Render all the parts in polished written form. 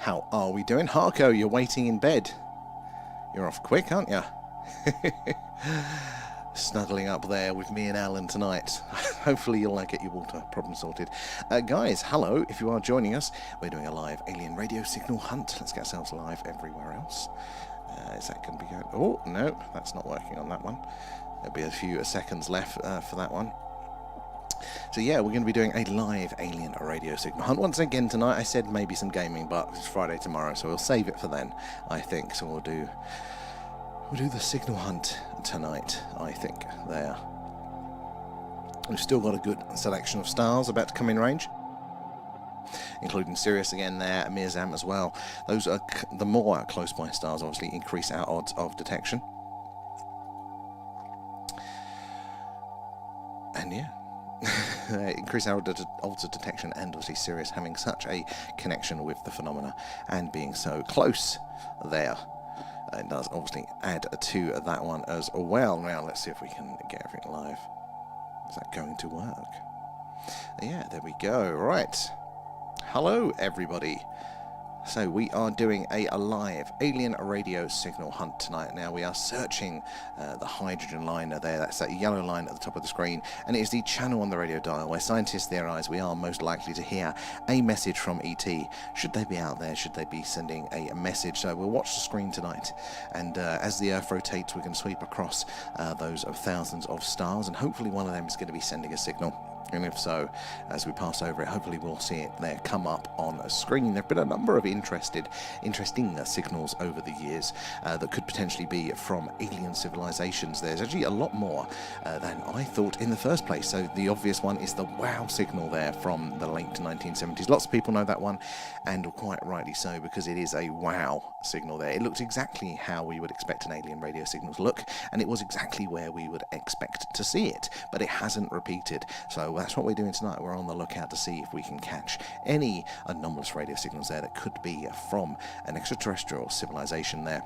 How are we doing? Harko, you're waiting in bed. You're off quick, aren't you? Snuggling up there with me and Alan tonight. Hopefully you'll get your water problem sorted. Guys, hello. If you are joining us, we're doing a live alien radio signal hunt. Let's get ourselves live everywhere else. Is that going to be going? Oh, no, that's not working on that one. There'll be a few seconds left for that one. So yeah, we're going to be doing a live alien radio signal hunt once again tonight. I said maybe some gaming, but it's Friday tomorrow, so we'll save it for then, I think. So we'll do the signal hunt tonight, I think. There. We've still got a good selection of stars about to come in range, including Sirius again there, Mirzam as well. Those are the more close by stars obviously increase our odds of detection. And yeah. Increase our odds of detection, and obviously Sirius having such a connection with the phenomena and being so close there, it does obviously add to that one as well. Now let's see if we can get everything live. Is that going to work? Yeah, there we go. Right, hello everybody. So we are doing a live alien radio signal hunt tonight. Now we are searching the hydrogen line there. That's that yellow line at the top of the screen, and it is the channel on the radio dial where scientists theorize we are most likely to hear a message from ET. Should they be out there? Should they be sending a message? So we'll watch the screen tonight, and as the Earth rotates, we can sweep across those of thousands of stars, and hopefully one of them is going to be sending a signal. And if so, as we pass over it, hopefully we'll see it there come up on a screen. There have been a number of interesting signals over the years that could potentially be from alien civilizations. There's actually a lot more than I thought in the first place. So the obvious one is the WOW signal there from the late 1970s. Lots of people know that one, and quite rightly so, because it is a WOW signal there. It looks exactly how we would expect an alien radio signal to look, and it was exactly where we would expect to see it, but it hasn't repeated. So that's what we're doing tonight. We're on the lookout to see if we can catch any anomalous radio signals there that could be from an extraterrestrial civilization there.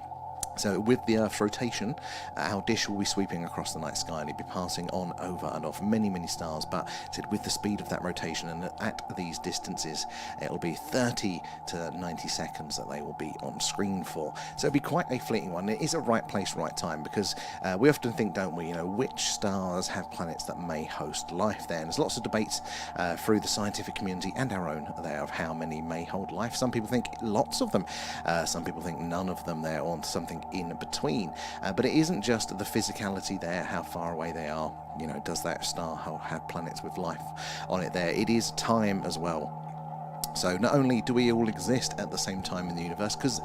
So with the Earth's rotation, our dish will be sweeping across the night sky, and it'll be passing on over and off many stars, but with the speed of that rotation and at these distances, it'll be 30 to 90 seconds that they will be on screen for. So it'll be quite a fleeting one. It is a right place, right time, because we often think, don't we, which stars have planets that may host life there, and there's lots of debates through the scientific community and our own there of how many may hold life. Some people think lots of them, some people think none of them there, or something in between, but it isn't just the physicality there, how far away they are, does that star have planets with life on it there. It is time as well. So not only do we all exist at the same time in the universe, because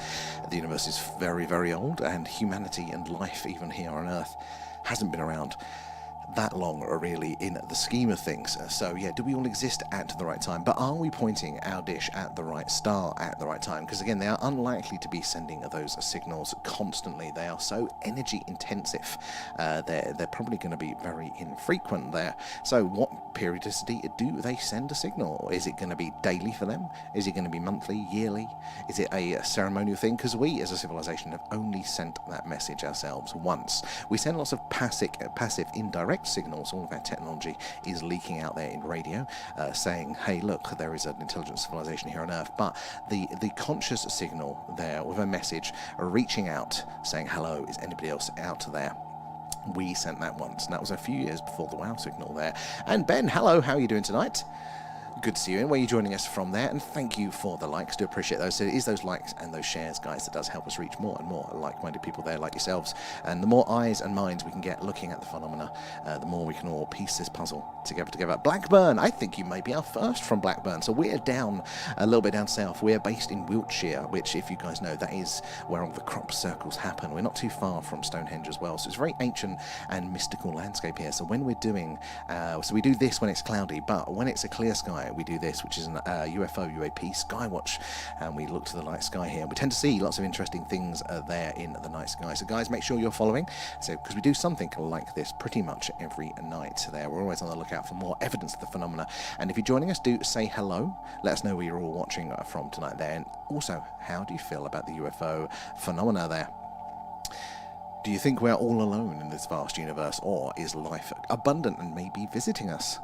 the universe is very old, and humanity and life even here on Earth hasn't been around that long really in the scheme of things. So yeah, do we all exist at the right time? But are we pointing our dish at the right star at the right time? Because again, they are unlikely to be sending those signals constantly. They are so energy intensive. They're probably going to be very infrequent there. So what periodicity do they send a signal? Is it going to be daily for them? Is it going to be monthly, yearly? Is it a ceremonial thing? Because we as a civilization have only sent that message ourselves once. We send lots of passive indirect signals. All of our technology is leaking out there in radio, saying, hey look, there is an intelligent civilization here on Earth, but the conscious signal there with a message reaching out saying hello, is anybody else out there? We sent that once, and that was a few years before the WOW signal there. And Ben, hello, how are you doing tonight? Good to see you in. Where are you joining us from there? And thank you for the likes. Do appreciate those. So it is those likes and those shares, guys, that does help us reach more and more like-minded people there like yourselves. And the more eyes and minds we can get looking at the phenomena, the more we can all piece this puzzle together. Blackburn, I think you may be our first from Blackburn. So we're down a little bit down south. We're based in Wiltshire, which, if you guys know, that is where all the crop circles happen. We're not too far from Stonehenge as well. So it's a very ancient and mystical landscape here. So when we're doing, so we do this when it's cloudy, but when it's a clear sky, we do this, which is an UAP skywatch, and we look to the night sky here. We tend to see lots of interesting things there in the night sky. So guys, make sure you're following, so because we do something like this pretty much every night there. We're always on the lookout for more evidence of the phenomena, and if you're joining us, do say hello. Let us know where you're all watching from tonight there, and also, how do you feel about the UFO phenomena there? Do you think we're all alone in this vast universe, or is life abundant and maybe visiting us?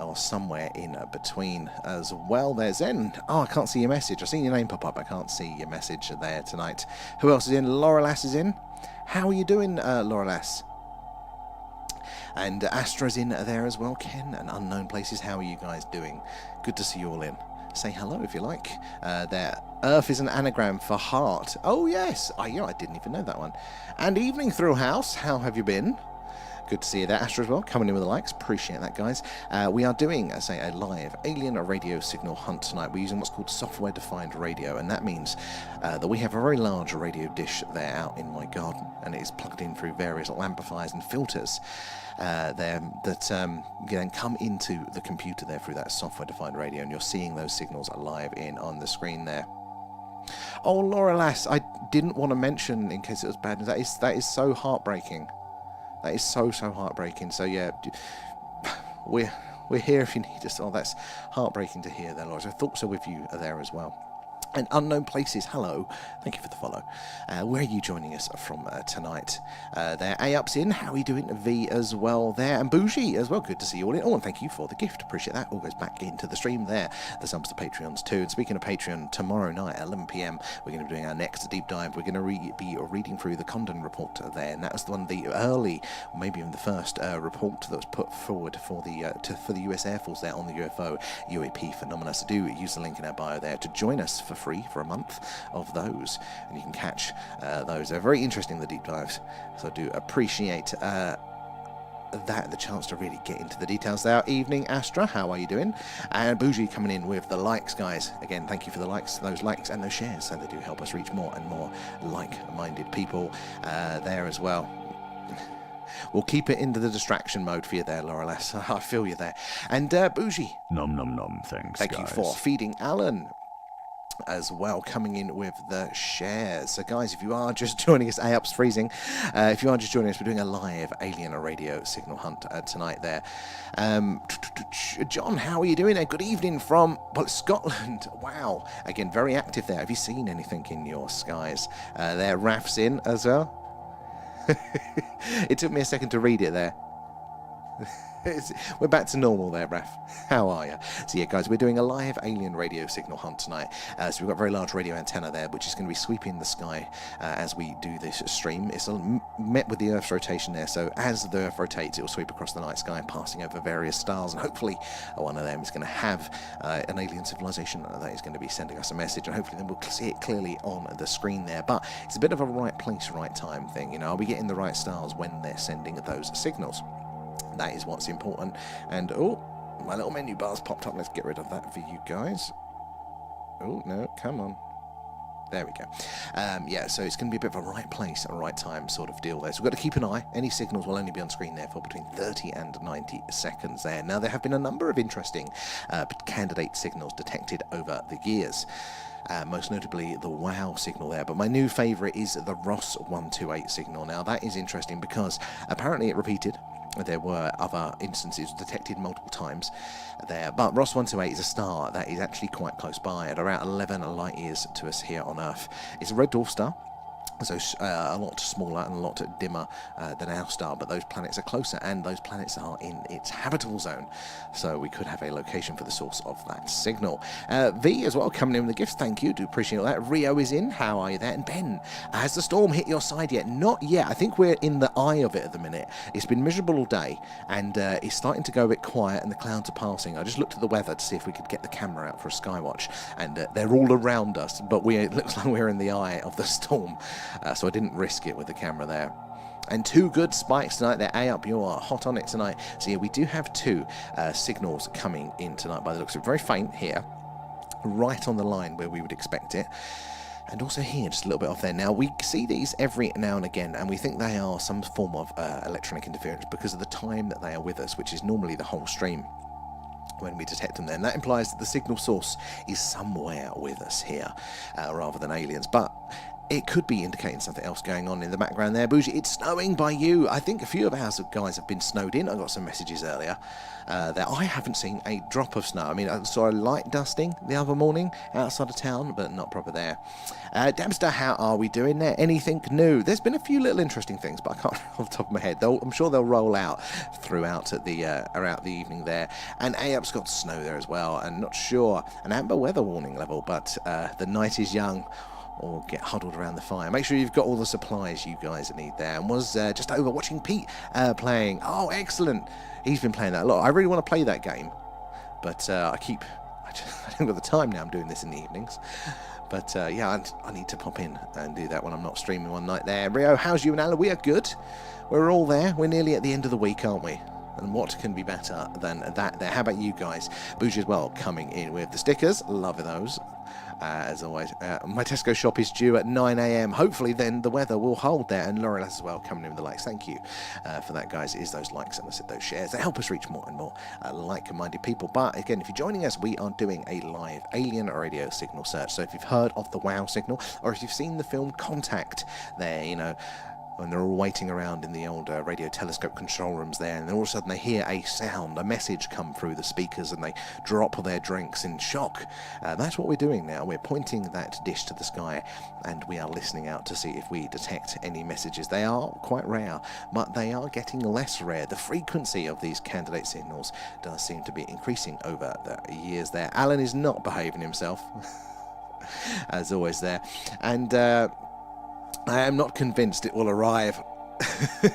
or somewhere in between as well. There's Zen. Oh, I can't see your message. I've seen your name pop up. I can't see your message there tonight. Who else is in? Laura Lass is in. How are you doing, Laura Lass? And Astra's in there as well. Ken and Unknown Places. How are you guys doing? Good to see you all in. Say hello if you like. There. Earth is an anagram for heart. Oh, yes. I didn't even know that one. And Evening Through House. How have you been? Good to see you there, Astra, as well, coming in with the likes. Appreciate that, guys. We are doing, a live alien radio signal hunt tonight. We're using what's called software-defined radio, and that means that we have a very large radio dish there out in my garden, and it is plugged in through various amplifiers and filters there that then come into the computer there through that software-defined radio, and you're seeing those signals live in on the screen there. Oh, Laura Lass, I didn't want to mention, in case it was bad news, that is so heartbreaking. That is so heartbreaking. So yeah, we're here if you need us. Oh, that's heartbreaking to hear there, Laura. So thoughts are with you there as well. And Unknown Places, hello. Thank you for the follow. Where are you joining us from tonight? There, A-Up's in. How are you doing? V as well there. And Bougie as well. Good to see you all in. Oh, and thank you for the gift. Appreciate that. All goes back into the stream there. The subs to Patreons too. And speaking of Patreon, tomorrow night at 11 p.m, we're going to be doing our next deep dive. We're going to be reading through the Condon report there. And that was one of the early, or maybe even the first report that was put forward for the US Air Force there on the UFO UAP phenomena. So do use the link in our bio there to join us for free for a month of those, and you can catch those. They're very interesting, the deep dives, so I do appreciate the chance to really get into the details there. Evening, Astra, how are you doing? And Bougie coming in with the likes, guys. Again, thank you for the likes, those likes and those shares, so they do help us reach more and more like-minded people there as well. We'll keep it into the distraction mode for you there, Laura Lass. I feel you there. And Bougie. Nom nom nom, thanks, Thank you for feeding Alan as well, coming in with the shares. So guys, if you are just joining us, A-Up's freezing. If you are just joining us, we're doing a live alien radio signal hunt tonight there. John, how are you doing there? Good evening from Scotland. Wow. Again, very active there. Have you seen anything in your skies? There, Raf's in as well. It took me a second to read it there. We're back to normal there, Raf. How are you? So yeah, guys, we're doing a live alien radio signal hunt tonight. So we've got a very large radio antenna there, which is going to be sweeping the sky as we do this stream. It's met with the Earth's rotation there, so as the Earth rotates, it will sweep across the night sky, passing over various stars, and hopefully one of them is going to have an alien civilization that is going to be sending us a message, and hopefully then we'll see it clearly on the screen there. But it's a bit of a right place, right time thing, you know. Are we getting the right stars when they're sending those signals? That is what's important. And oh, my little menu bar's popped up. Let's get rid of that for you guys. Oh no, come on. There we go. Yeah, so it's going to be a bit of a right place and right time sort of deal there. So we've got to keep an eye. Any signals will only be on screen there for between 30 and 90 seconds there. Now, there have been a number of interesting candidate signals detected over the years. Most notably the WOW signal there, but my new favourite is the Ross 128 signal. Now, that is interesting because apparently it repeated. There were other instances detected multiple times there, but Ross 128 is a star that is actually quite close by at around 11 light years to us here on Earth. It's a red dwarf star, so a lot smaller and a lot dimmer than our star, but those planets are closer, and those planets are in its habitable zone, so we could have a location for the source of that signal. V as well, coming in with the gifts, thank you, do appreciate all that. Rio is in, how are you there? And Ben, has the storm hit your side yet? Not yet. I think we're in the eye of it at the minute. It's been miserable all day, and it's starting to go a bit quiet, and the clouds are passing. I just looked at the weather to see if we could get the camera out for a skywatch, and they're all around us, but it looks like we're in the eye of the storm. So I didn't risk it with the camera there. And two good spikes tonight there. A-Up, you are hot on it tonight. So yeah, we do have two signals coming in tonight by the looks of it. Very faint here, right on the line where we would expect it. And also here, just a little bit off there. Now, we see these every now and again, and we think they are some form of electronic interference because of the time that they are with us, which is normally the whole stream when we detect them then. That implies that the signal source is somewhere with us here, rather than aliens. But it could be indicating something else going on in the background there. Bougie, it's snowing by you. I think a few of our guys have been snowed in. I got some messages earlier that I haven't seen a drop of snow. I mean, I saw a light dusting the other morning outside of town, but not proper there. Dempster, how are we doing there? Anything new? There's been a few little interesting things, but I can't off the top of my head. I'm sure they'll roll out throughout the evening there. And AUP's got snow there as well, and not sure an amber weather warning level, but the night is young. Or get huddled around the fire. Make sure you've got all the supplies you guys need there. And was just over watching Pete playing. Oh, excellent. He's been playing that a lot. I really want to play that game. But I haven't got the time now. I'm doing this in the evenings. But yeah, I need to pop in and do that when I'm not streaming one night there. Rio, how's you and Alan? We are good. We're all there. We're nearly at the end of the week, aren't we? And what can be better than that there? How about you guys? Bougie as well, coming in with the stickers. Love those. As always, my Tesco shop is due at 9 a.m. Hopefully then the weather will hold there. And Laurel as well, coming in with the likes. Thank you for that, guys. It is those likes and I said those shares. They help us reach more and more like-minded people. But again, if you're joining us, we are doing a live alien radio signal search. So if you've heard of the WOW signal, or if you've seen the film Contact there, you know, when they're all waiting around in the old radio telescope control rooms there, and then all of a sudden they hear a sound, a message come through the speakers, and they drop their drinks in shock. That's what we're doing now. We're pointing that dish to the sky, and we are listening out to see if we detect any messages. They are quite rare, but they are getting less rare. The frequency of these candidate signals does seem to be increasing over the years there. Alan is not behaving himself, as always there. And I am not convinced it will arrive.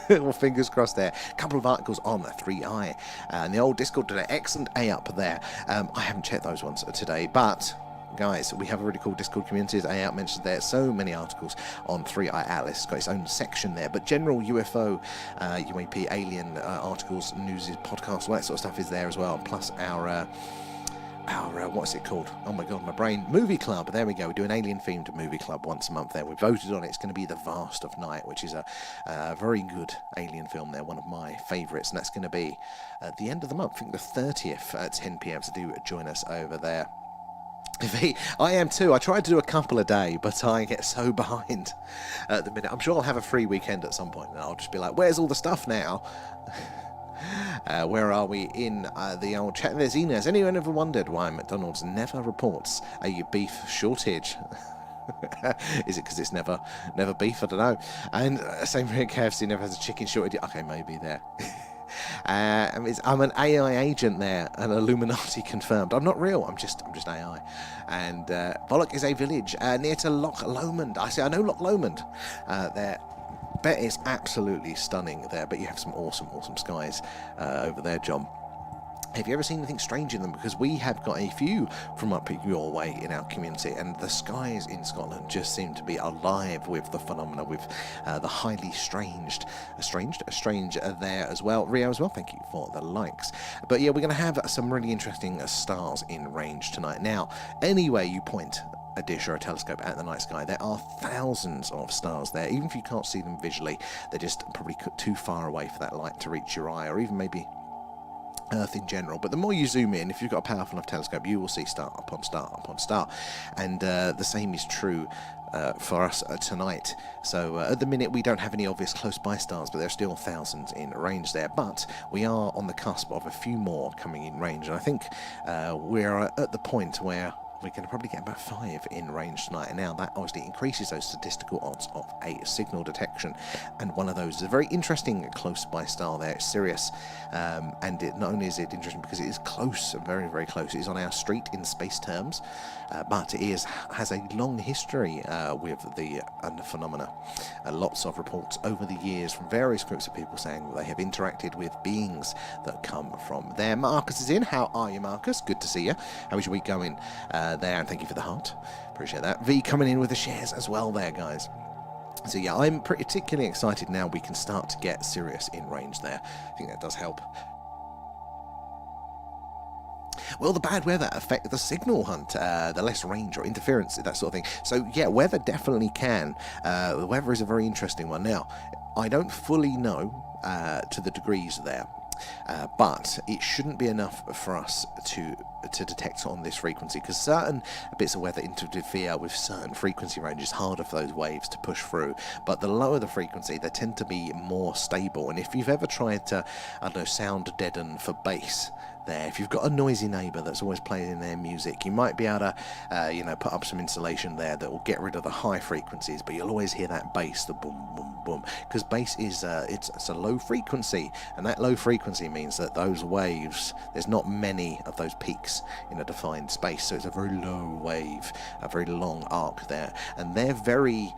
Well, fingers crossed there. A couple of articles on 3i and the old Discord today. Excellent A up there. I haven't checked those ones today, but guys, we have a really cool Discord community, as A mentioned there. So many articles on 3i Atlas. It's got its own section there, but general UFO, UAP, alien articles, news, podcasts, all that sort of stuff is there as well. Plus our what's it called? Oh my god, my brain. Movie club. There we go. We do an alien themed movie club once a month there. We voted on it. It's going to be The Vast of Night, which is a very good alien film there. One of my favourites. And that's going to be at the end of the month. I think the 30th at 10 p.m. So do join us over there. I am too. I try to do a couple a day, but I get so behind at the minute. I'm sure I'll have a free weekend at some point, and I'll just be like, where's all the stuff now? Where are we in the old chat? There's Ina. Has anyone ever wondered why McDonald's never reports a beef shortage? Is it because it's never beef? I don't know. And same for KFC never has a chicken shortage. Okay, maybe there. I'm an AI agent there, an Illuminati confirmed. I'm not real. I'm just AI. And Bollock is a village near to Loch Lomond. I know Loch Lomond there. Bet is absolutely stunning there, but you have some awesome skies over there, John. Have you ever seen anything strange in them? Because we have got a few from up your way in our community, and the skies in Scotland just seem to be alive with the phenomena, with the highly strange there as well. Rio as well, thank you for the likes. But yeah, we're going to have some really interesting stars in range tonight. Now, anywhere you point a dish or a telescope at the night sky, there are thousands of stars there. Even if you can't see them visually, they're just probably too far away for that light to reach your eye, or even maybe Earth in general. But the more you zoom in, if you've got a powerful enough telescope, you will see star upon star upon star. And the same is true for us tonight. So at the minute we don't have any obvious close by stars, but there are still thousands in range there. But we are on the cusp of a few more coming in range, and I think we're at the point where we can probably get about 5 in range tonight, and now that obviously increases those statistical odds of a signal detection. And one of those is a very interesting close by star there. It's Sirius, and not only is it interesting because it is close, very, very close. It is on our street in space terms, but it has a long history with the phenomena. Lots of reports over the years from various groups of people saying that they have interacted with beings that come from there. Marcus is in. How are you, Marcus? Good to see you. How is your week going there? And thank you for the heart. Appreciate that. V coming in with the shares as well there, guys. So yeah, I'm particularly excited now we can start to get Sirius in range there. I think that does help. Will the bad weather affect the signal hunt, the less range or interference, that sort of thing? So yeah, weather definitely can. The weather is a very interesting one. Now, I don't fully know to the degrees there. But it shouldn't be enough for us to detect on this frequency, because certain bits of weather interfere with certain frequency ranges, harder for those waves to push through. But the lower the frequency, they tend to be more stable. And if you've ever tried to, I don't know, sound deaden for bass there, if you've got a noisy neighbour that's always playing their music, you might be able to put up some insulation there that will get rid of the high frequencies, but you'll always hear that bass, the boom boom boom, because bass is it's a low frequency, and that low frequency means that those waves, there's not many of those peaks in a defined space, so it's a very low wave, a very long arc there, and they're very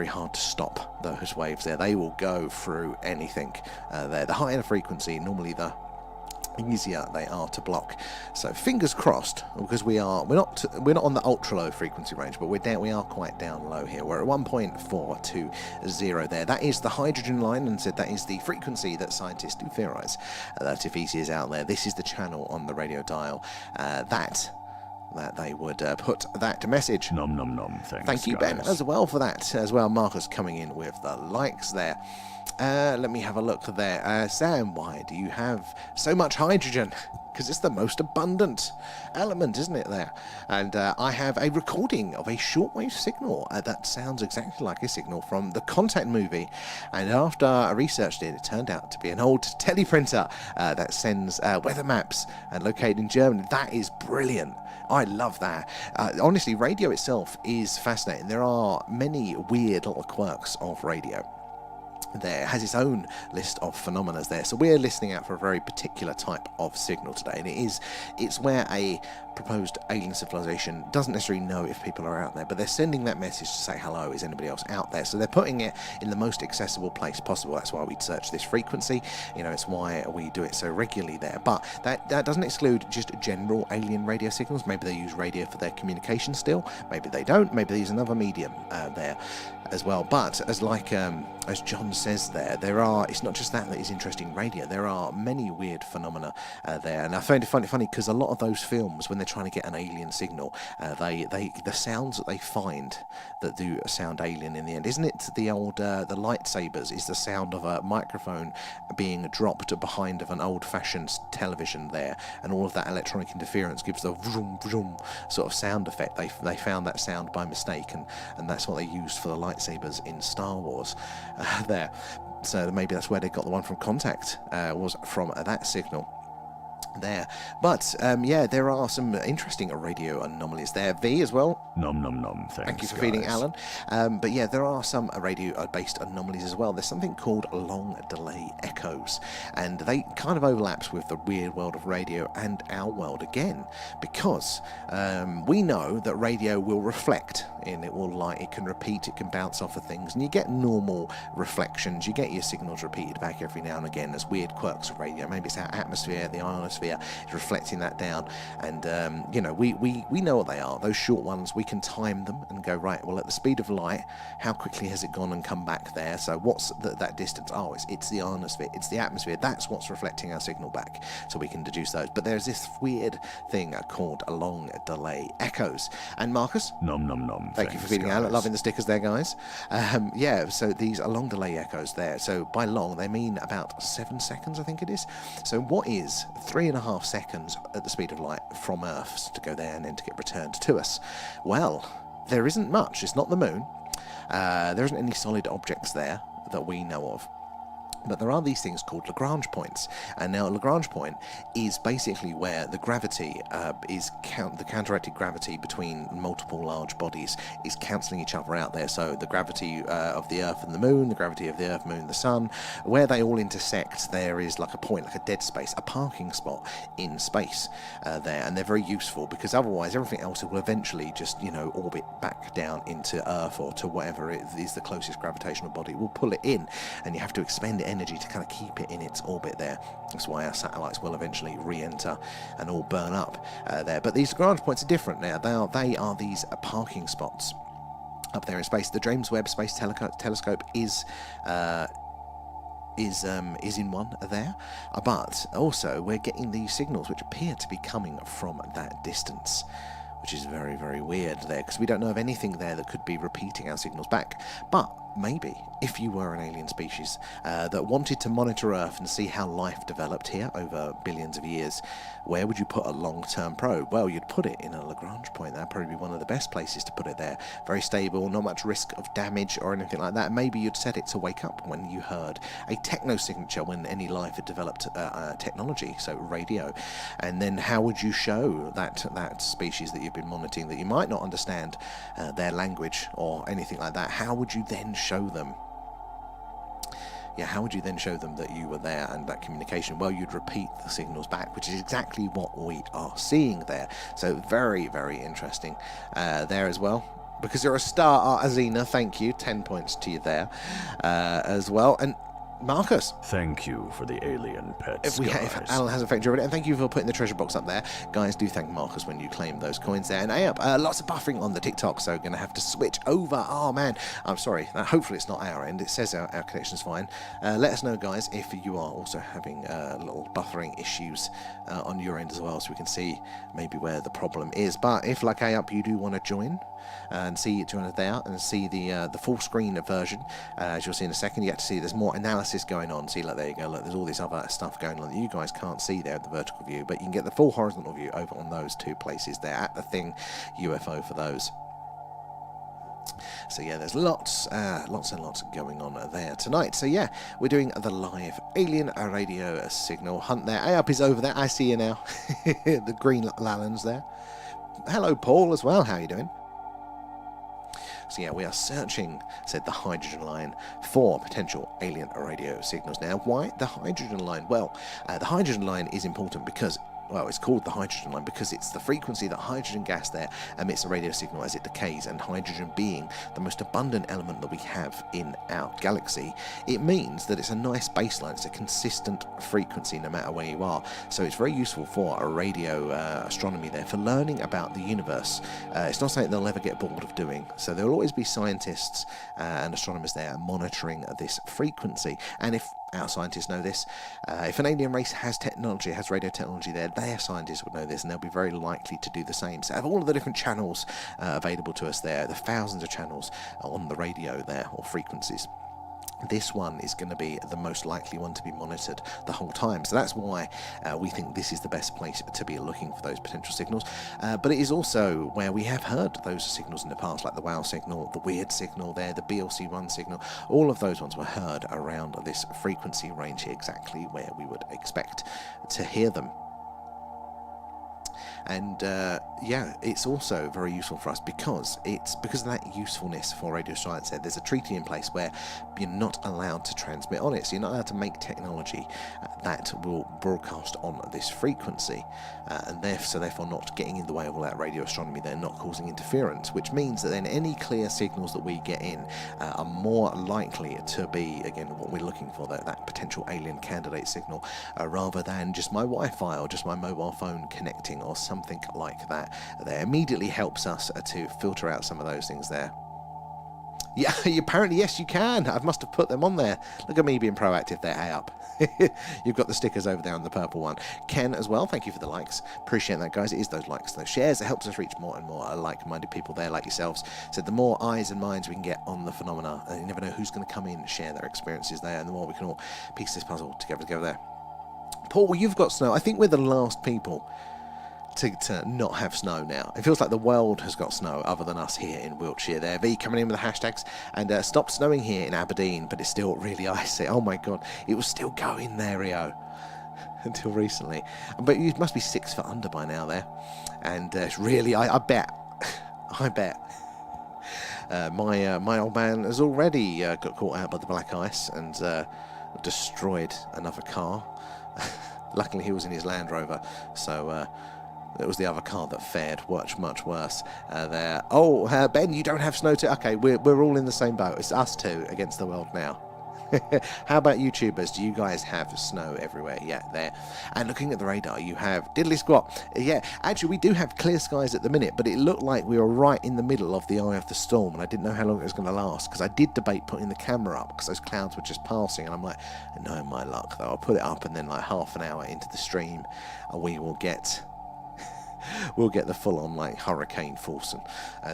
hard to stop, those waves there. They will go through anything there. The higher the frequency, normally the easier they are to block. So fingers crossed, because we're not on the ultra low frequency range, but we are quite down low here. We're at 1.420 there. That is the hydrogen line, and said that is the frequency that scientists do theorize that if ET is out there, this is the channel on the radio dial that they would put that message. Nom nom nom. Thank you, guys. Ben, as well for that as well. Marcus coming in with the likes there. Let me have a look there. Sam, why do you have so much hydrogen? Because it's the most abundant element, isn't it, there? And I have a recording of a shortwave signal that sounds exactly like a signal from the Contact movie. And after I researched it, it turned out to be an old teleprinter that sends weather maps located in Germany. That is brilliant. I love that. Honestly, radio itself is fascinating. There are many weird little quirks of radio. There has its own list of phenomena there, so we're listening out for a very particular type of signal today, and it's where a proposed alien civilization doesn't necessarily know if people are out there, but they're sending that message to say hello, is anybody else out there? So they're putting it in the most accessible place possible. That's why we search this frequency, it's why we do it so regularly there. But that doesn't exclude just general alien radio signals. Maybe they use radio for their communication still, maybe they don't, maybe they use another medium there as well. But as John says there, it's not just that is interesting radio. There are many weird phenomena there, and I find it funny because a lot of those films, when they're trying to get an alien signal, the sounds that they find that do sound alien in the end, isn't it? The old the lightsabers is the sound of a microphone being dropped behind of an old-fashioned television there, and all of that electronic interference gives the vroom vroom sort of sound effect. They found that sound by mistake, and that's what they used for the lightsabers in Star Wars there. So maybe that's where they got the one from Contact, was from that signal there. But there are some interesting radio anomalies there. V as well. Nom nom nom. Thank you for feeding Alan. But yeah, there are some radio-based anomalies as well. There's something called long delay echoes, and they kind of overlaps with the weird world of radio and our world again, because we know that radio will reflect, and it can repeat, it can bounce off of things, and you get normal reflections. You get your signals repeated back every now and again as weird quirks of radio. Maybe it's our atmosphere, the ionosphere is reflecting that down, and we know what they are. Those short ones, we can time them and go, right, well, at the speed of light, how quickly has it gone and come back there? So what's that distance? Oh, it's the ionosphere, it's the atmosphere. That's what's reflecting our signal back, so we can deduce those. But there's this weird thing called a long delay echoes. And Marcus, nom nom nom. Thank you for feeding out. Loving the stickers there, guys. So these are long delay echoes there. So by long, they mean about 7 seconds, I think it is. So what is 3.5 seconds at the speed of light from Earth to go there and then to get returned to us? Well, there isn't much. It's not the moon. There isn't any solid objects there that we know of. But there are these things called Lagrange points, and now a Lagrange point is basically where the gravity the counteracted gravity between multiple large bodies is cancelling each other out there. So the gravity of the Earth and the Moon, the gravity of the Earth, Moon, the Sun, where they all intersect, there is like a point, like a dead space, a parking spot in space there, and they're very useful because otherwise everything else will eventually just orbit back down into Earth or to whatever it is the closest gravitational body will pull it in, and you have to expend energy to kind of keep it in its orbit there. That's why our satellites will eventually re-enter and all burn up there. But these Lagrange points are different now. They are these parking spots up there in space. The James Webb Space Telescope is in one there, but also we're getting these signals which appear to be coming from that distance, which is very, very weird there, because we don't know of anything there that could be repeating our signals back. But maybe, if you were an alien species that wanted to monitor Earth and see how life developed here over billions of years, where would you put a long-term probe? Well, you'd put it in a Lagrange point. That'd probably be one of the best places to put it there. Very stable, not much risk of damage or anything like that. Maybe you'd set it to wake up when you heard a techno signature, when any life had developed technology, so radio. And then how would you show that species that you've been monitoring, that you might not understand their language or anything like that? How would you then show them? Yeah, how would you then show them that you were there and that communication? Well, you'd repeat the signals back, which is exactly what we are seeing there. So very, very interesting there as well. Because you're a star, Azina, thank you. 10 points to you there as well. And Marcus. Thank you for the alien pets, if Alan hasn't thanked you already, and thank you for putting the treasure box up there. Guys, do thank Marcus when you claim those coins there. And lots of buffering on the TikTok, so going to have to switch over. Oh, man. I'm sorry. Hopefully it's not our end. It says our connection's fine. Let us know, guys, if you are also having little buffering issues on your end as well, so we can see maybe where the problem is. But if, like Ayup, you do want to join and see it there and see the full screen version, as you'll see in a second, you get to see there's more analysis going on. See, like, there you go, look, there's all this other stuff going on that you guys can't see there at the vertical view, but you can get the full horizontal view over on those two places there at the thing UFO for those. So yeah, there's lots and lots going on there tonight. So yeah, we're doing the live alien radio signal hunt there. Ayup is over there, I see you now. The green Lallans there. Hello Paul as well, how are you doing? So yeah, we are searching, said the hydrogen line, for potential alien radio signals. Now, why the hydrogen line? Well, the hydrogen line is important because, well, it's called the hydrogen line because it's the frequency that hydrogen gas there emits a radio signal as it decays, and hydrogen being the most abundant element that we have in our galaxy, it means that it's a nice baseline. It's a consistent frequency no matter where you are. So it's very useful for a radio astronomy there, for learning about the universe. It's not something they'll ever get bored of doing. So there will always be scientists and astronomers there monitoring this frequency. And if our scientists know this, if an alien race has technology, has radio technology there, their scientists would know this, and they'll be very likely to do the same. So, of all of the different channels available to us there, the thousands of channels on the radio there, or frequencies, this one is going to be the most likely one to be monitored the whole time. So that's why we think this is the best place to be looking for those potential signals. But it is also where we have heard those signals in the past, like the WOW signal, the weird signal there, the BLC1 signal. All of those ones were heard around this frequency range here, exactly where we would expect to hear them. And yeah, it's also very useful for us because of that usefulness for radio science there. There's a treaty in place where you're not allowed to transmit on it, so you're not allowed to make technology that will broadcast on this frequency, and therefore not getting in the way of all that radio astronomy. They're not causing interference, which means that then any clear signals that we get in are more likely to be, again, what we're looking for, that potential alien candidate signal, rather than just my Wi-Fi or just my mobile phone connecting or something like that. That immediately helps us to filter out some of those things there. Yeah, apparently, yes, you can. I must have put them on there. Look at me being proactive there. Hey up. You've got the stickers over there on the purple one. Ken as well, thank you for the likes. Appreciate that, guys. It is those likes, those shares. It helps us reach more and more like-minded people there, like yourselves. So the more eyes and minds we can get on the phenomena, you never know who's going to come in and share their experiences there, and the more we can all piece this puzzle together there. Paul, you've got snow. I think we're the last people to not have snow now. It feels like the world has got snow other than us here in Wiltshire there. V coming in with the hashtags. And stopped snowing here in Aberdeen, but it's still really icy. Oh my god, it was still going there, Rio, until recently. But you must be 6 foot under by now there. And it's really, I bet my old man has already got caught out by the black ice and destroyed another car. Luckily he was in his Land Rover, so it was the other car that fared much worse there. Oh, Ben, you don't have snow too? Okay, we're all in the same boat. It's us two against the world now. How about YouTubers? Do you guys have snow everywhere? Yeah, there. And looking at the radar, you have diddly squat. Yeah, actually, we do have clear skies at the minute, but it looked like we were right in the middle of the eye of the storm, and I didn't know how long it was going to last, because I did debate putting the camera up, because those clouds were just passing, and I'm like, no, my luck, though. I'll put it up, and then like half an hour into the stream, we will get we'll get the full-on like hurricane force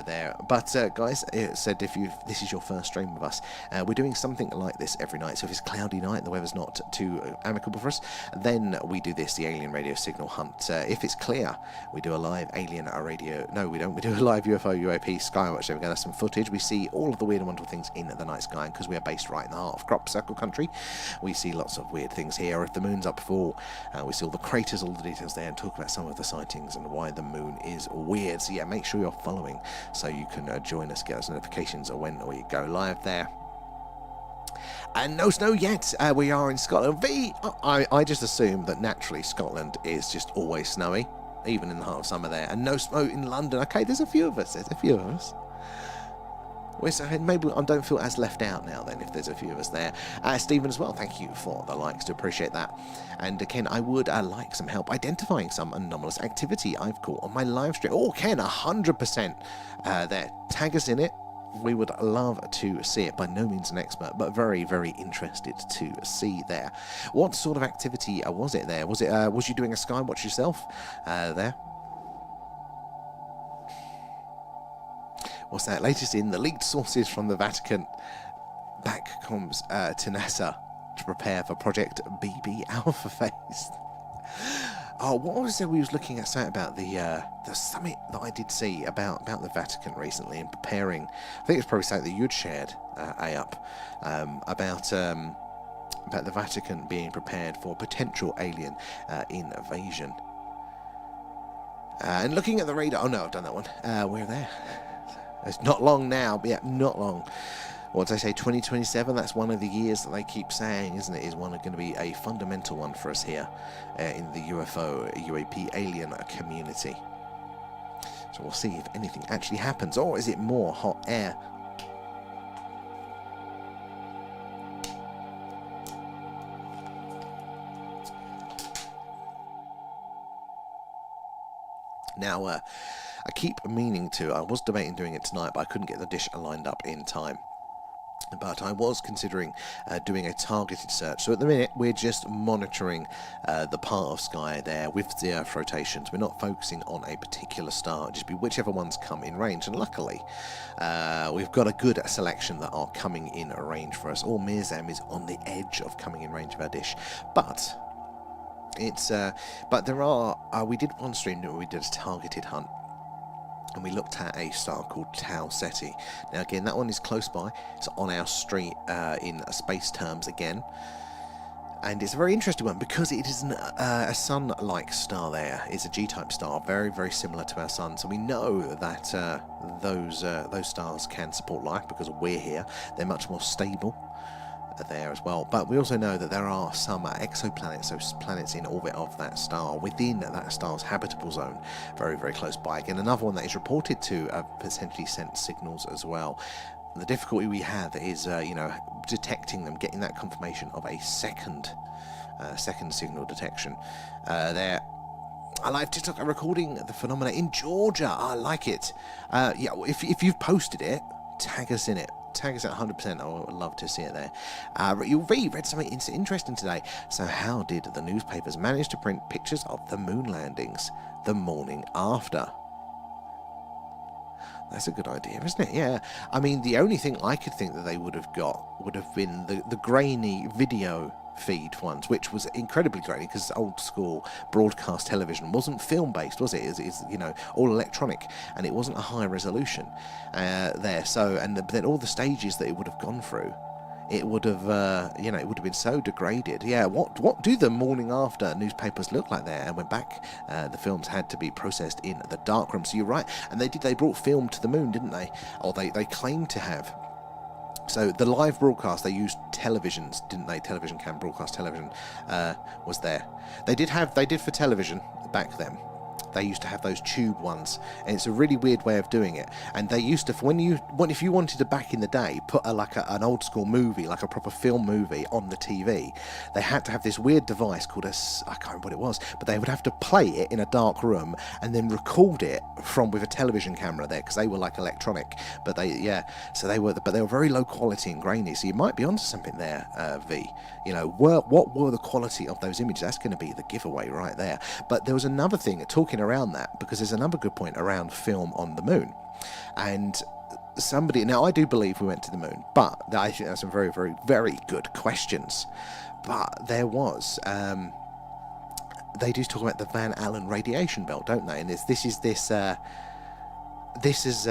there. But guys, it said if this is your first stream with us, we're doing something like this every night. So if it's a cloudy night, the weather's not too amicable for us, then we do this, the alien radio signal hunt. If it's clear, we do a live alien radio. No, we don't. We do a live UFO UAP skywatch. So we're going to have some footage. We see all of the weird and wonderful things in the night sky, and because we are based right in the heart of crop circle country, we see lots of weird things here. If the moon's up full, we see all the craters, all the details there, and talk about some of the sightings and why the moon is weird. So yeah, make sure you're following so you can join us, get us notifications when we go live there. And no snow yet. We are in Scotland. I just assume that naturally Scotland is just always snowy, even in the heart of summer there. And no snow in London. Okay, there's a few of us. Maybe I don't feel as left out now then if there's a few of us there. Stephen as well, thank you for the likes, to appreciate that. And Ken, I would like some help identifying some anomalous activity I've caught on my live stream. Oh, Ken, 100% there. Tag us in it. We would love to see it. By no means an expert, but very, very interested to see there. What sort of activity was it there? Was you doing a skywatch yourself there? What's that? Latest in the leaked sources from the Vatican back comms to NASA to prepare for Project BB Alpha phase. Oh, what was it we was looking at something about the summit that I did see about the Vatican recently and preparing? I think it's probably something that you'd shared about the Vatican being prepared for potential alien invasion. And looking at the radar. Oh no, I've done that one. We're there. It's not long now, but yeah, not long. What did I say, 2027? That's one of the years that they keep saying, isn't it? Is one going to be a fundamental one for us here in the UFO, UAP alien community. So we'll see if anything actually happens. Or is it more hot air? Now, I keep meaning to. I was debating doing it tonight, but I couldn't get the dish lined up in time. But I was considering doing a targeted search. So at the minute, we're just monitoring the part of sky there with the Earth rotations. We're not focusing on a particular star. Just be whichever ones come in range. And luckily, we've got a good selection that are coming in range for us. Or Mirzam is on the edge of coming in range of our dish. But there are. We did one stream where we did a targeted hunt. And we looked at a star called Tau Ceti. Now again, that one is close by. It's on our street in space terms again. And it's a very interesting one because it is a sun-like star there. It's a G-type star, very, very similar to our sun. So we know that those stars can support life because we're here. They're much more stable there as well. But we also know that there are some exoplanets, so planets in orbit of that star, within that star's habitable zone, very, very close by. Again, another one that is reported to have potentially sent signals as well. The difficulty we have is, detecting them, getting that confirmation of a second signal detection. There. I like TikTok recording the phenomena in Georgia. I like it. Yeah, if you've posted it, tag us in it. Tag us at 100%. I would love to see it there. You read something interesting today. So how did the newspapers manage to print pictures of the moon landings the morning after? That's a good idea, isn't it? Yeah. I mean, the only thing I could think that they would have got would have been the grainy video feed ones, which was incredibly grainy because old school broadcast television wasn't film based, was it? It's all electronic, and it wasn't a high resolution there. So, and then all the stages that it would have gone through, it would have it would have been so degraded. Yeah. What do the morning after newspapers look like there? And went back, the films had to be processed in the darkroom. So you're right, and they brought film to the moon, didn't they? Or they claimed to have. So the live broadcast, they used televisions, didn't they? Television cam broadcast television was there. They did for television back then. They used to have those tube ones, and it's a really weird way of doing it. And they used to, if you wanted to back in the day put an old school movie, like a proper film movie, on the TV, they had to have this weird device called I can't remember what it was, but they would have to play it in a dark room and then record it with a television camera there, because they were like electronic. But they were very low quality and grainy. So you might be onto something there, V. What were the quality of those images? That's going to be the giveaway right there. But there was another thing talking around that, because there's another good point around film on the moon. And somebody, now I do believe we went to the moon, but I think there's some very, very, very good questions. But there was, they do talk about the Van Allen radiation belt, don't they? And this is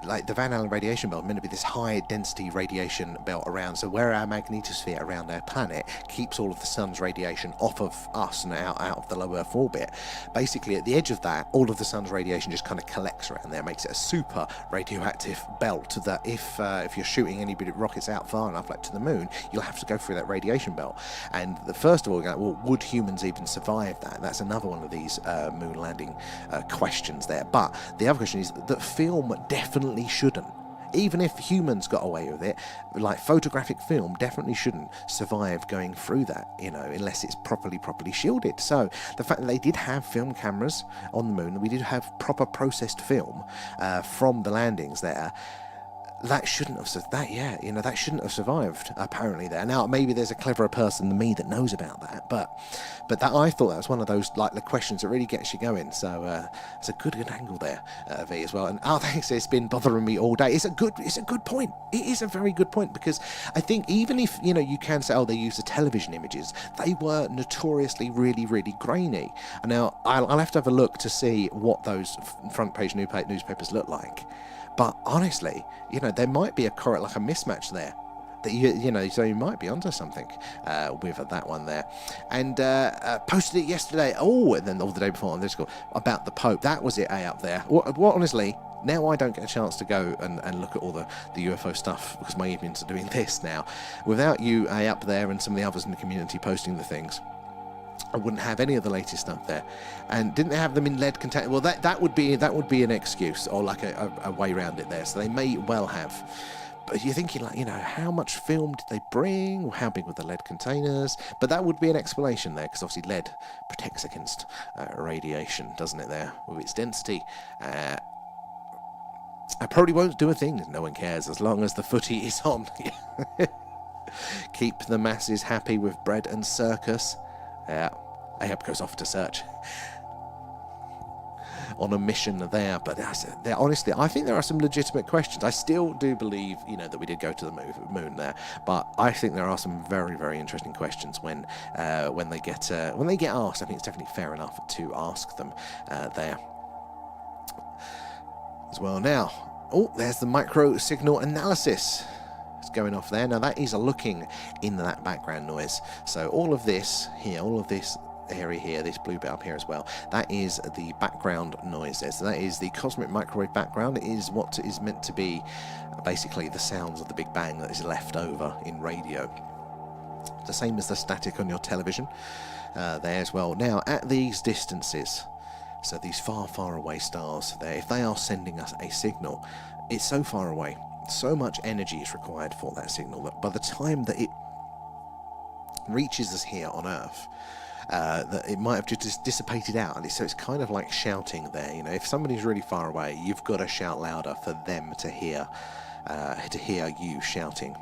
like the Van Allen radiation belt meant to be this high density radiation belt around, so where our magnetosphere around our planet keeps all of the sun's radiation off of us and out of the low Earth orbit. Basically at the edge of that, all of the sun's radiation just kind of collects around there, makes it a super radioactive belt that if you're shooting any rockets out far enough, like to the moon, you'll have to go through that radiation belt. And first of all, well, would humans even survive that? That's another one of these moon landing questions there. But the other question is that film definitely shouldn't. Even if humans got away with it, like photographic film definitely shouldn't survive going through that, unless it's properly shielded. So the fact that they did have film cameras on the moon, we did have proper processed film from the landings there, that shouldn't have survived apparently there. Now maybe there's a cleverer person than me that knows about that, but that, I thought that was one of those like the questions that really gets you going. So it's a good angle there, V, as well. And thanks, it's been bothering me all day. It's a good point. It is a very good point, because I think even if you can say, they use the television images, they were notoriously really, really grainy. And now I'll have to have a look to see what those front page newspapers look like. But honestly, there might be a mismatch there. That so you might be onto something with that one there. And posted it yesterday. And then the day before on this about the Pope. That was it, up there. What honestly, now I don't get a chance to go and look at all the UFO stuff, because my evenings are doing this now. Without you, up there, and some of the others in the community posting the things, I wouldn't have any of the latest stuff there. And didn't they have them in lead container? Well, that would be an excuse, or like a way around it there. So they may well have. But you're thinking, how much film did they bring? How big were the lead containers? But that would be an explanation there, because obviously lead protects against radiation, doesn't it, there, with its density. I probably won't do a thing. No one cares, as long as the footy is on. Keep the masses happy with bread and circus. Ahab goes off to search on a mission there. But honestly, I think there are some legitimate questions. I still do believe, that we did go to the moon there. But I think there are some very, very interesting questions when they get asked. I think it's definitely fair enough to ask them there as well. Now, there's the micro signal analysis. It's going off there. Now that is looking in that background noise. So all of this here, all of this area here, this blue bit up here as well, that is the background noise there. So that is the cosmic microwave background. It is what is meant to be basically the sounds of the Big Bang that is left over in radio. The same as the static on your television there as well. Now at these distances, so these far, far away stars there, if they are sending us a signal, it's so far away, so much energy is required for that signal that by the time that it reaches us here on Earth, that it might have just dissipated out. And so it's kind of like shouting there. If somebody's really far away, you've got to shout louder for them to hear you shouting.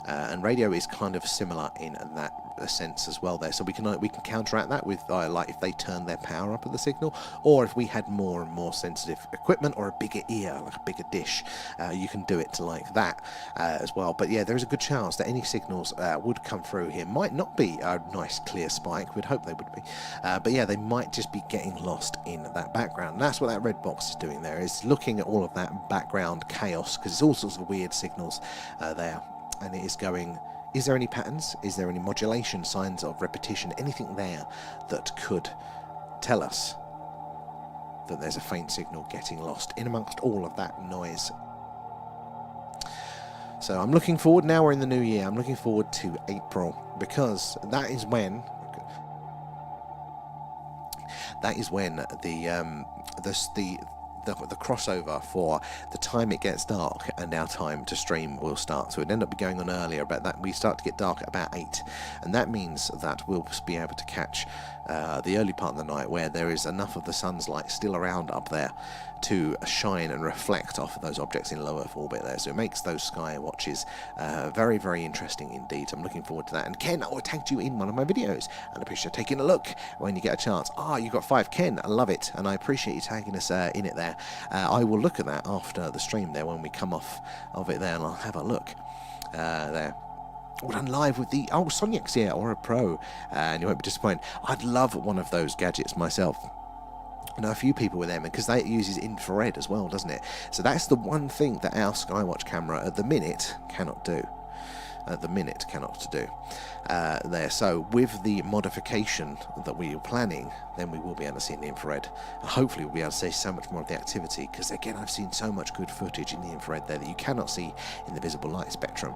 And radio is kind of similar in that sense as well there. So we can counteract that with like if they turn their power up at the signal, or if we had more and more sensitive equipment, or a bigger ear, like a bigger dish, you can do it like that as well. But yeah, there is a good chance that any signals would come through here. Might not be a nice clear spike, we'd hope they would be, but yeah, they might just be getting lost in that background. And that's what that red box is doing there, is looking at all of that background chaos, because it's all sorts of weird signals there. And it is going, is there any patterns? Is there any modulation, signs of repetition, anything there that could tell us that there's a faint signal getting lost in amongst all of that noise? So I'm looking forward, now we're in the new year, I'm looking forward to April, because that is when the crossover for the time it gets dark and our time to stream will start. So it ended up going on earlier, but that we start to get dark at about 8, and that means that we'll be able to catch the early part of the night where there is enough of the sun's light still around up there to shine and reflect off of those objects in low Earth orbit there. So it makes those sky watches very, very interesting indeed. I'm looking forward to that. And Ken, I tagged you in one of my videos, and I appreciate taking a look when you get a chance. You got 5, Ken. I love it, and I appreciate you tagging us in it there. I will look at that after the stream there when we come off of it there, and I'll have a look there. We're done live with the Sonics here, or a Pro, and you won't be disappointed. I'd love one of those gadgets myself. I know a few people with them, because that uses infrared as well, doesn't it? So that's the one thing that our Skywatch camera at the minute cannot do. There. So with the modification that we are planning, then we will be able to see in the infrared. And hopefully we'll be able to see so much more of the activity, because again, I've seen so much good footage in the infrared there that you cannot see in the visible light spectrum.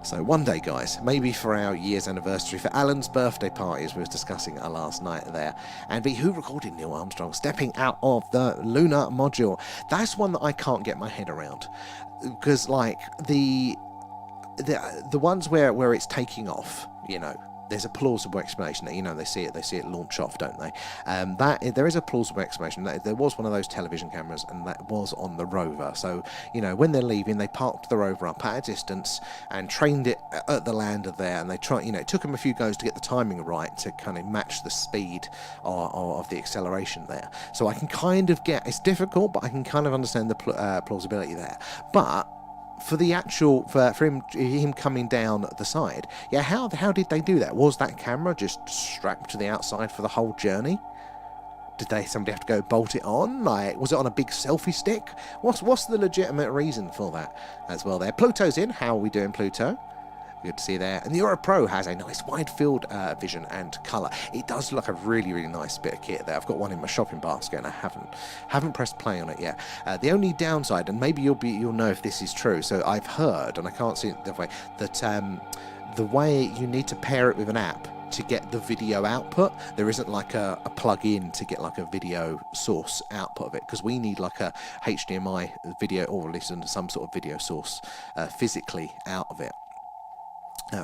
So one day, guys, maybe for our year's anniversary, for Alan's birthday party, as we were discussing last night there, and who recorded Neil Armstrong stepping out of the lunar module. That's one that I can't get my head around, because like the ones where it's taking off, you know, there's a plausible explanation that, you know, they see it launch off, don't they? There is a plausible explanation that there was one of those television cameras, and that was on the rover. So, you know, when they're leaving, they parked the rover up at a distance and trained it at the lander there, and they it took them a few goes to get the timing right to kind of match the speed of the acceleration there. So I can kind of it's difficult, but I can kind of understand the plausibility there. But for the actual, for him coming down the side, yeah, how did they do that? Was that camera just strapped to the outside for the whole journey? Did somebody have to go bolt it on? Like, was it on a big selfie stick? What's the legitimate reason for that as well there? Pluto's in. How are we doing, Pluto? Good to see you there. And the Aura Pro has a nice wide field vision and colour. It does look a really, really nice bit of kit there. I've got one in my shopping basket, and I haven't pressed play on it yet. The only downside, and maybe you'll know if this is true, so I've heard, and I can't see it the way, that the way you need to pair it with an app to get the video output, there isn't like a plug-in to get like a video source output of it, because we need like a HDMI video, or at least some sort of video source physically out of it.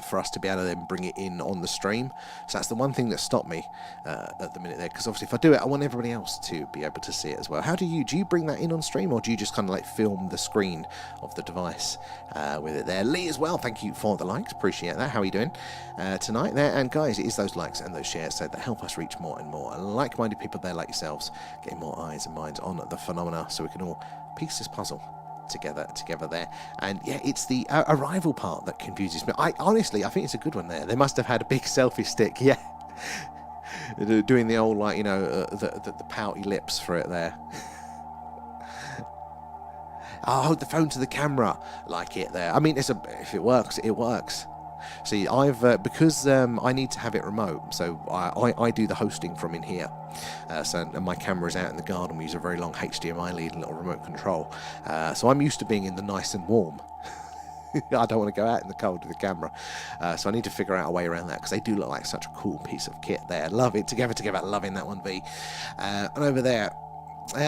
For us to be able to then bring it in on the stream. So that's the one thing that stopped me at the minute there, because obviously if I do it, I want everybody else to be able to see it as well. Do you bring that in on stream, or do you just kind of like film the screen of the device with it there? Lee as well, thank you for the likes, appreciate that. How are you doing tonight there? And guys, it is those likes and those shares that help us reach more and more like-minded people there like yourselves, getting more eyes and minds on the phenomena, so we can all piece this puzzle together there. And yeah, it's the arrival part that confuses me. I think it's a good one there. They must have had a big selfie stick, yeah. Doing the old, like, you know, the pouty lips for it there. I'll hold the phone to the camera, like it there. I mean, if it works, it works. See, because I need to have it remote, so I do the hosting from in here. And my camera's out in the garden. We use a very long HDMI lead and little remote control. So I'm used to being in the nice and warm. I don't want to go out in the cold with the camera. So I need to figure out a way around that, because they do look like such a cool piece of kit there. Love it. Together, loving that one, V. And over there,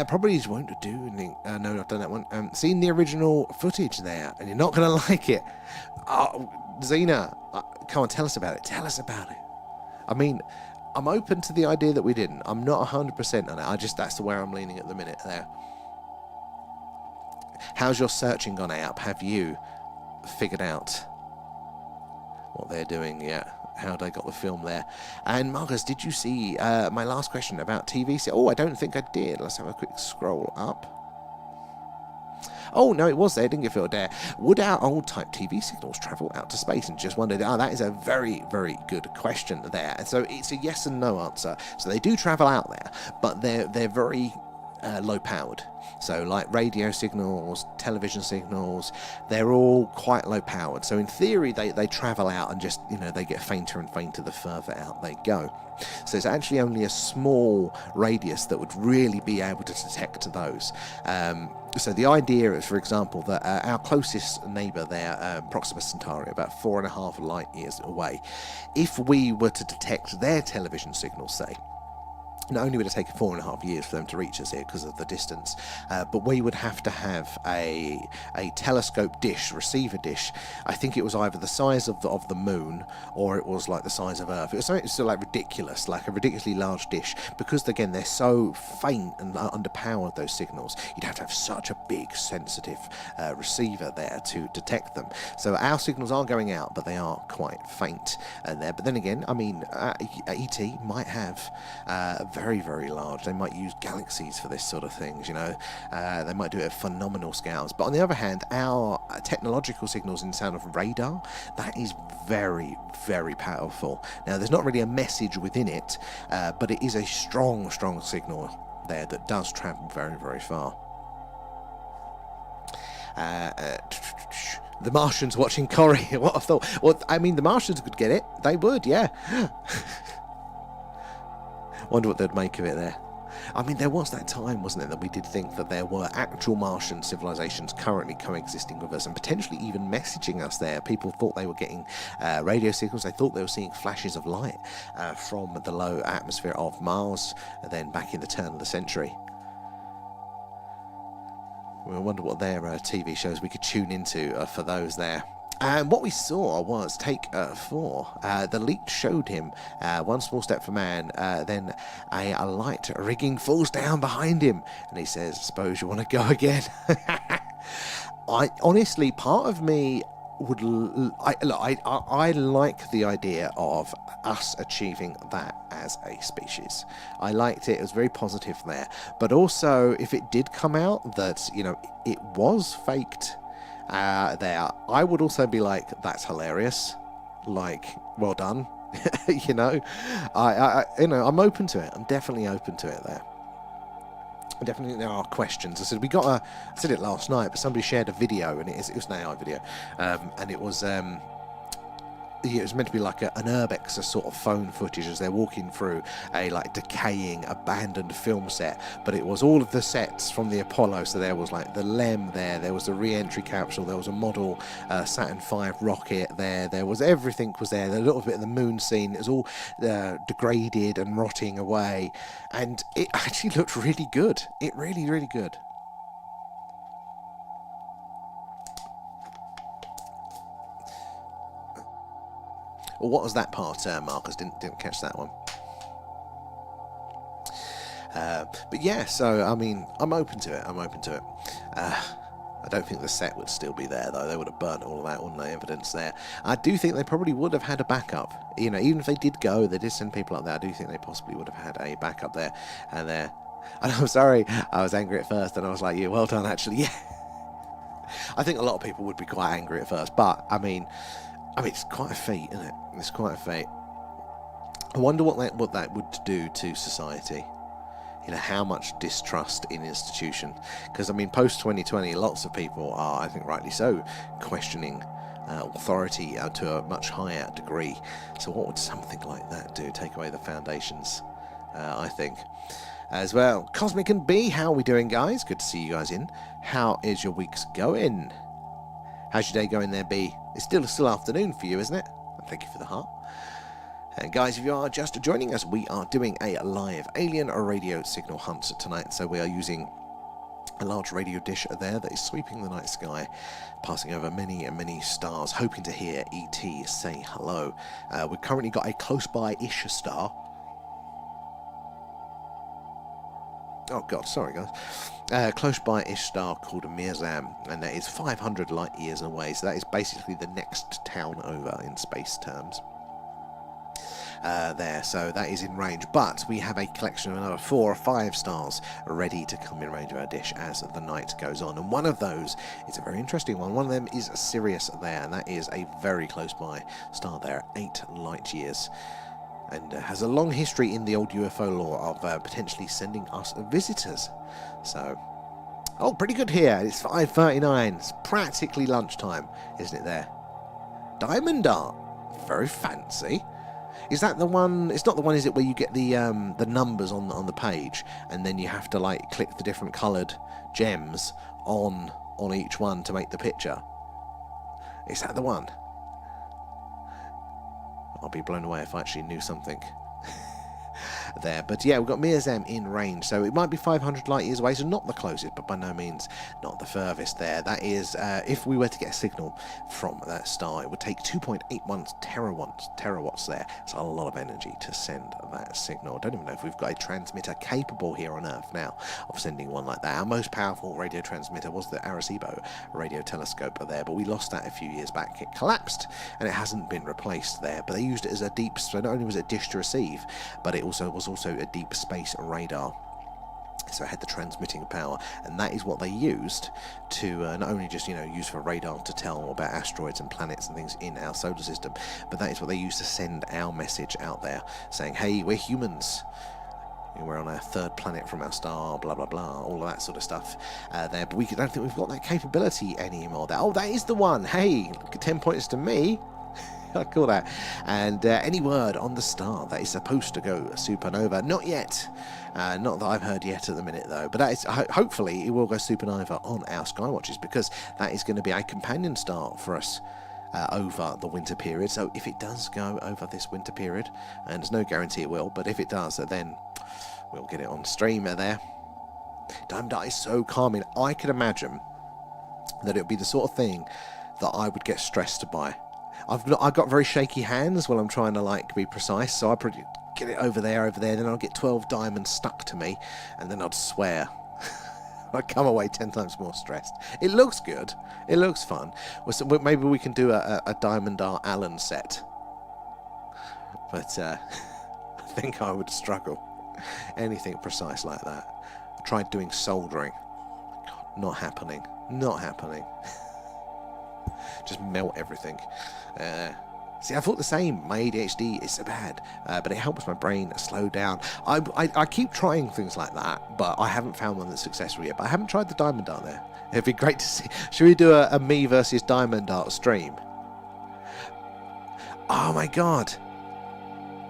probably won't do anything. No, I've done that one. Seen the original footage there, and you're not going to like it. Oh, Xena, come on, tell us about it. I mean, I'm open to the idea that we didn't. I'm not 100% on it. That's the way I'm leaning at the minute there. How's your searching gone out? Have you figured out what they're doing yet? How they got the film there? And Marcus, did you see my last question about TV? Oh, I don't think I did. Let's have a quick scroll up. Oh, no, it was there. Didn't get filled there. Would our old type TV signals travel out to space? And just wondered, that is a very, very good question there. And so it's a yes and no answer. So they do travel out there, but they're very low powered. So like radio signals, television signals, they're all quite low powered. So in theory, they travel out and just, you know, they get fainter and fainter the further out they go. So it's actually only a small radius that would really be able to detect those. So the idea is, for example, that our closest neighbour there, Proxima Centauri, about 4.5 light years away, if we were to detect their television signals, say, Not only would it take 4.5 years for them to reach us here because of the distance, but we would have to have a telescope dish, receiver dish. I think it was either the size of the moon, or it was like the size of Earth. It was something still like ridiculous, like a ridiculously large dish, because again they're so faint and underpowered, those signals. You'd have to have such a big, sensitive receiver there to detect them. So our signals are going out, but they are quite faint there. But then again, I mean, ET might have very, very large. They might use galaxies for this sort of things, you know. They might do it at phenomenal scales. But on the other hand, our technological signals in the sound of radar, that is very, very powerful. Now, there's not really a message within it, but it is a strong, strong signal there that does travel very, very far. The Martians watching Corrie. What I thought. Well, I mean, the Martians could get it. They would, yeah. Wonder what they'd make of it there. I mean, there was that time, wasn't it, that we did think that there were actual Martian civilizations currently coexisting with us and potentially even messaging us there. People thought they were getting radio signals. They thought they were seeing flashes of light from the low atmosphere of Mars, then back in the turn of the century. We wonder what their TV shows we could tune into for those there. And what we saw was take 4. The leak showed him one small step for man, then a light rigging falls down behind him, and he says, "Suppose you want to go again." I honestly, part of me would. I like the idea of us achieving that as a species. I liked it. It was very positive there. But also, if it did come out that, you know, it was faked. There, I would also be like, that's hilarious, like, well done. You know, I'm open to it. I'm definitely open to it there. Definitely there are questions. I said it last night, but somebody shared a video, and it was an AI video, and it was meant to be like an urbex, sort of phone footage as they're walking through a like decaying, abandoned film set. But it was all of the sets from the Apollo. So there was like the LEM there was the re-entry capsule, there was a model Saturn V rocket there was everything was there. A little bit of the moon scene. It was all degraded and rotting away, and it actually looked really good. It really, really good. Well, what was that part, Marcus? Didn't catch that one. But yeah, so I mean, I'm open to it. I don't think the set would still be there, though. They would have burnt all of that, wouldn't they? Evidence there. I do think they probably would have had a backup. You know, even if they did go, they did send people up there. I do think they possibly would have had a backup there. And there. And I'm sorry, I was angry at first, and I was like, "Yeah, well done, actually." Yeah. I think a lot of people would be quite angry at first, but I mean, it's quite a feat, isn't it? It's quite a feat. I wonder what that would do to society. You know, how much distrust in institution. Because, I mean, post-2020, lots of people are, I think rightly so, questioning authority to a much higher degree. So what would something like that do? Take away the foundations, I think. As well, Cosmic and B, how are we doing, guys? Good to see you guys in. How is your week's going? How's your day going there, B? It's still afternoon for you, isn't it? Thank you for the heart. And guys, if you are just joining us, we are doing a live alien radio signal hunt tonight. So we are using a large radio dish there that is sweeping the night sky, passing over many and many stars, hoping to hear ET say hello. We've currently got a close by-ish star. Oh god, sorry guys. Close by-ish star called Mirzam, and that is 500 light years away, so that is basically the next town over in space terms. There, so that is in range, but we have a collection of another 4 or 5 stars ready to come in range of our dish as the night goes on, and one of those is a very interesting one. One of them is Sirius there, and that is a very close by star there, 8 light years. And has a long history in the old UFO lore of potentially sending us visitors. So, oh, pretty good here. It's 5:39. It's practically lunchtime, isn't it there? Diamond Art. Very fancy. Is that the one? It's not the one, is it, where you get the numbers on the page, and then you have to like click the different coloured gems on each one to make the picture? Is that the one? I'll be blown away if I actually knew something. there. But yeah, we've got Mirzem in range, so it might be 500 light years away, so not the closest, but by no means not the furthest there. That is, if we were to get a signal from that star, it would take 2.81 terawatts there. It's a lot of energy to send that signal. I don't even know if we've got a transmitter capable here on Earth now of sending one like that. Our most powerful radio transmitter was the Arecibo radio telescope there, but we lost that a few years back. It collapsed and it hasn't been replaced there, but they used it as a deep, so not only was it a dish to receive, but it was also a deep space radar. So it had the transmitting power, and that is what they used to not only just use for radar to tell about asteroids and planets and things in our solar system, but that is what they used to send our message out there, saying, hey, we're humans, we're on our third planet from our star, blah blah blah, all of that sort of stuff there. But I don't think we've got that capability anymore. That is the one. Hey, look at 10 points to me. I call that. And any word on the star that is supposed to go supernova? Not yet. Not that I've heard yet at the minute, though. But that is, hopefully it will go supernova on our skywatches, because that is going to be a companion star for us over the winter period. So if it does go over this winter period, and there's no guarantee it will, but if it does, then we'll get it on stream there. Diamond Dart is so calming. I could imagine that it would be the sort of thing that I would get stressed by. I've got very shaky hands while I'm trying to be precise, so I probably get it over there, then I'll get 12 diamonds stuck to me, and then I'd swear. I'd come away 10 times more stressed. It looks good. It looks fun. So maybe we can do a Diamond Dart Allen set. But I think I would struggle. Anything precise like that. I tried doing soldering. God, not happening. Not happening. Just melt everything. See, I thought the same. My ADHD is so bad, but it helps my brain slow down. I keep trying things like that, but I haven't found one that's successful yet. But I haven't tried the Diamond Dart there. It'd be great to see. Should we do a me versus Diamond Dart stream? Oh my god.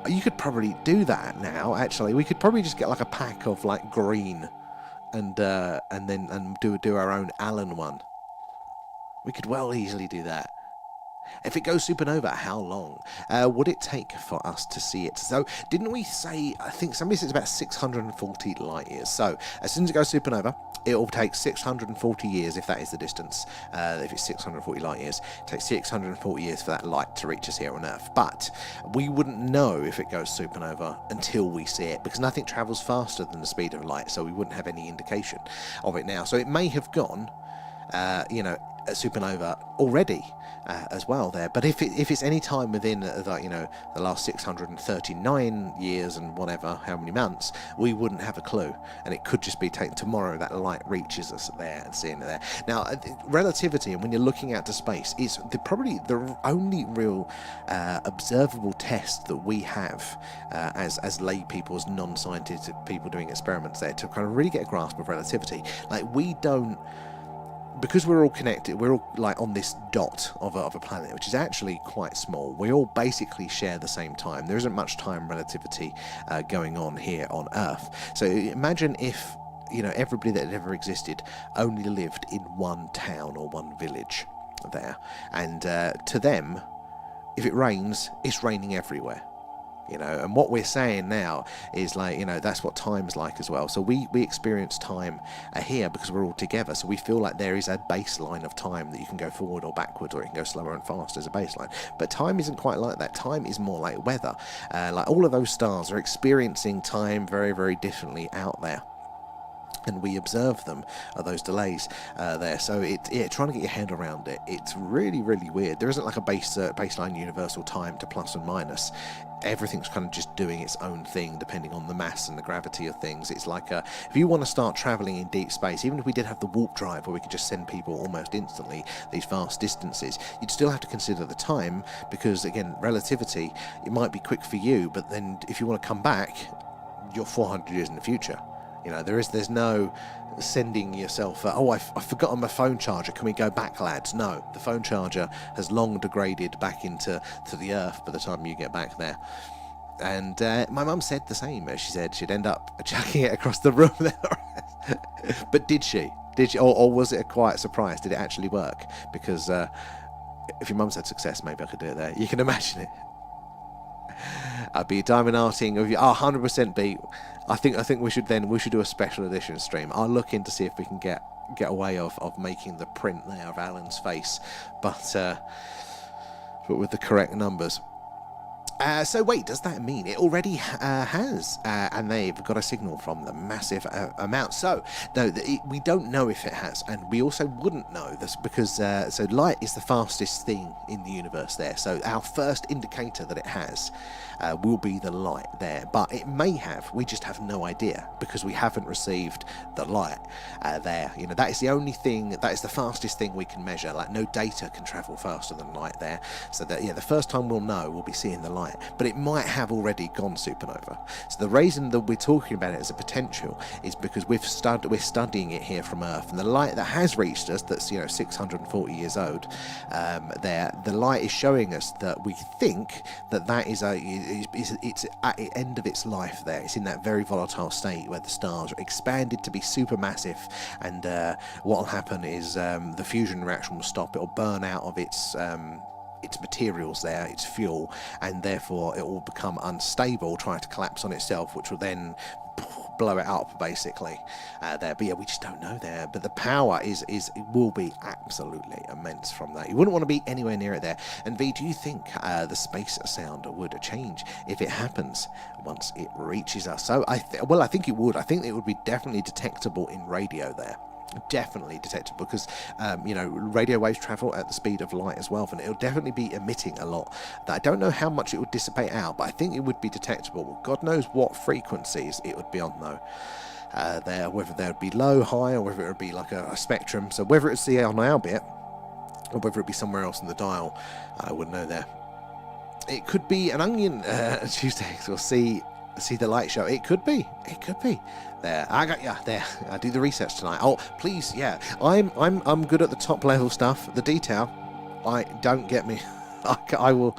You could probably do that now, actually. We could probably just get a pack of green and do our own Allen one. We could well easily do that. If it goes supernova, how long would it take for us to see it? So, didn't we say, I think somebody said it's about 640 light years. So, as soon as it goes supernova, it will take 640 years, if that is the distance. If it's 640 light years, it takes 640 years for that light to reach us here on Earth. But we wouldn't know if it goes supernova until we see it, because nothing travels faster than the speed of light, so we wouldn't have any indication of it now. So it may have gone, a supernova already as well there, but if it's any time within the last 639 years and whatever, how many months, we wouldn't have a clue, and it could just be tomorrow that light reaches us there and seeing it there. Now, relativity, and when you're looking out to space, is probably the only real observable test that we have as lay people, as non-scientific people doing experiments there, to kind of really get a grasp of relativity. We don't, because we're all connected, we're all on this dot of a planet, which is actually quite small. We all basically share the same time. There isn't much time relativity going on here on Earth. So imagine if everybody that had ever existed only lived in one town or one village there, and to them, if it rains, it's raining everywhere. And what we're saying now is that's what time's like as well. So we experience time here because we're all together. So we feel like there is a baseline of time that you can go forward or backwards, or you can go slower and faster as a baseline. But time isn't quite like that. Time is more like weather. All of those stars are experiencing time very, very differently out there. And we observe them, those delays there. So trying to get your head around it, it's really, really weird. There isn't a baseline universal time to plus and minus. Everything's kind of just doing its own thing depending on the mass and the gravity of things. It's if you want to start traveling in deep space, even if we did have the warp drive where we could just send people almost instantly these vast distances, you'd still have to consider the time, because again, relativity, it might be quick for you, but then if you want to come back, you're 400 years in the future. There's no sending yourself, I've forgotten my phone charger, can we go back, lads? No, the phone charger has long degraded back into the Earth by the time you get back there. And my mum said the same. She said she'd end up chucking it across the room there. But did she, or was it a quiet surprise? Did it actually work? Because if your mum's had success, maybe I could do it there. You can imagine it. I'd be diamond arting of you. 100% be. I think we should do a special edition stream. I'll look in to see if we can get a way of making the print there of Alan's face, but with the correct numbers. So wait, does that mean it already has? And they've got a signal from the massive amount. So no, we don't know if it has, and we also wouldn't know this because so light is the fastest thing in the universe there. So our first indicator that it has will be the light there, but it may have. We just have no idea because we haven't received the light there. You know, that is the only thing. That is the fastest thing we can measure. Like no data can travel faster than light there. So that the first time we'll know, we'll be seeing the light. But it might have already gone supernova. So the reason that we're talking about it as a potential is because we're studying it here from Earth, and the light that has reached us, that's 640 years old, the light is showing us that we think that is it's at the end of its life there. It's in that very volatile state where the stars are expanded to be supermassive, and what will happen is the fusion reaction will stop. It will burn out of its materials there, its fuel, and therefore it will become unstable, trying to collapse on itself, which will then blow it up basically there. But we just don't know there. But the power it will be absolutely immense from that. You wouldn't want to be anywhere near it there. And V, do you think the space sound would change if it happens once it reaches us? So I think it would. I think it would be definitely detectable in radio there. Definitely detectable because radio waves travel at the speed of light as well, and it'll definitely be emitting a lot. I don't know how much it would dissipate out, but I think it would be detectable. God knows what frequencies it would be on though. Whether they would be low, high, or whether it would be like a spectrum. So whether it's on our bit or whether it be somewhere else in the dial, I wouldn't know there. It could be an onion Tuesday. We'll see the light show. It could be. There, I got ya. There, I do the research tonight. Oh, please, yeah. I'm good at the top level stuff. The detail, don't get me. I'll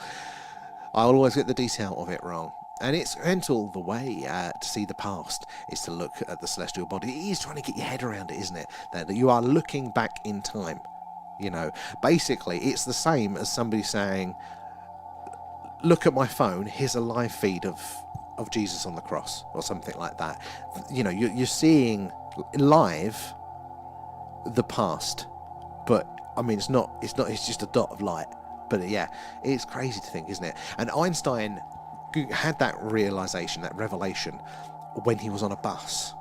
always get the detail of it wrong. And it's mental the way to see the past is to look at the celestial body. It is trying to get your head around it, isn't it? That you are looking back in time. Basically, it's the same as somebody saying, "Look at my phone. Here's a live feed of Jesus on the cross," or something like that. You're seeing live the past, but I mean it's just a dot of light. But yeah, it's crazy to think, isn't it? And Einstein had that revelation when he was on a bus.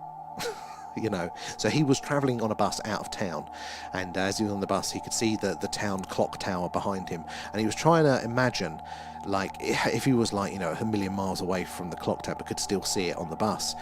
So he was travelling on a bus out of town, and as he was on the bus he could see the town clock tower behind him, and he was trying to imagine, like, if he was like a million miles away from the clock tower but could still see it on the bus,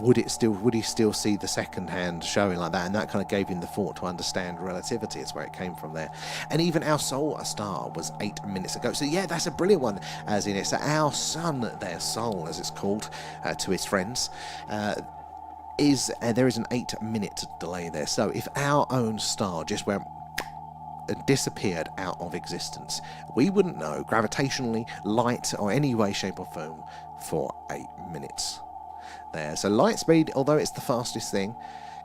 would he still see the second hand showing like that? And that kind of gave him the thought to understand relativity. It's where it came from there. And even our solar star was 8 minutes ago. So yeah, that's a brilliant one, as in it's our sun, their Sol as it's called to his friends, there is an 8-minute delay there. So if our own star just went and disappeared out of existence, we wouldn't know gravitationally, light, or any way, shape, or form for 8 minutes there. So light speed, although it's the fastest thing,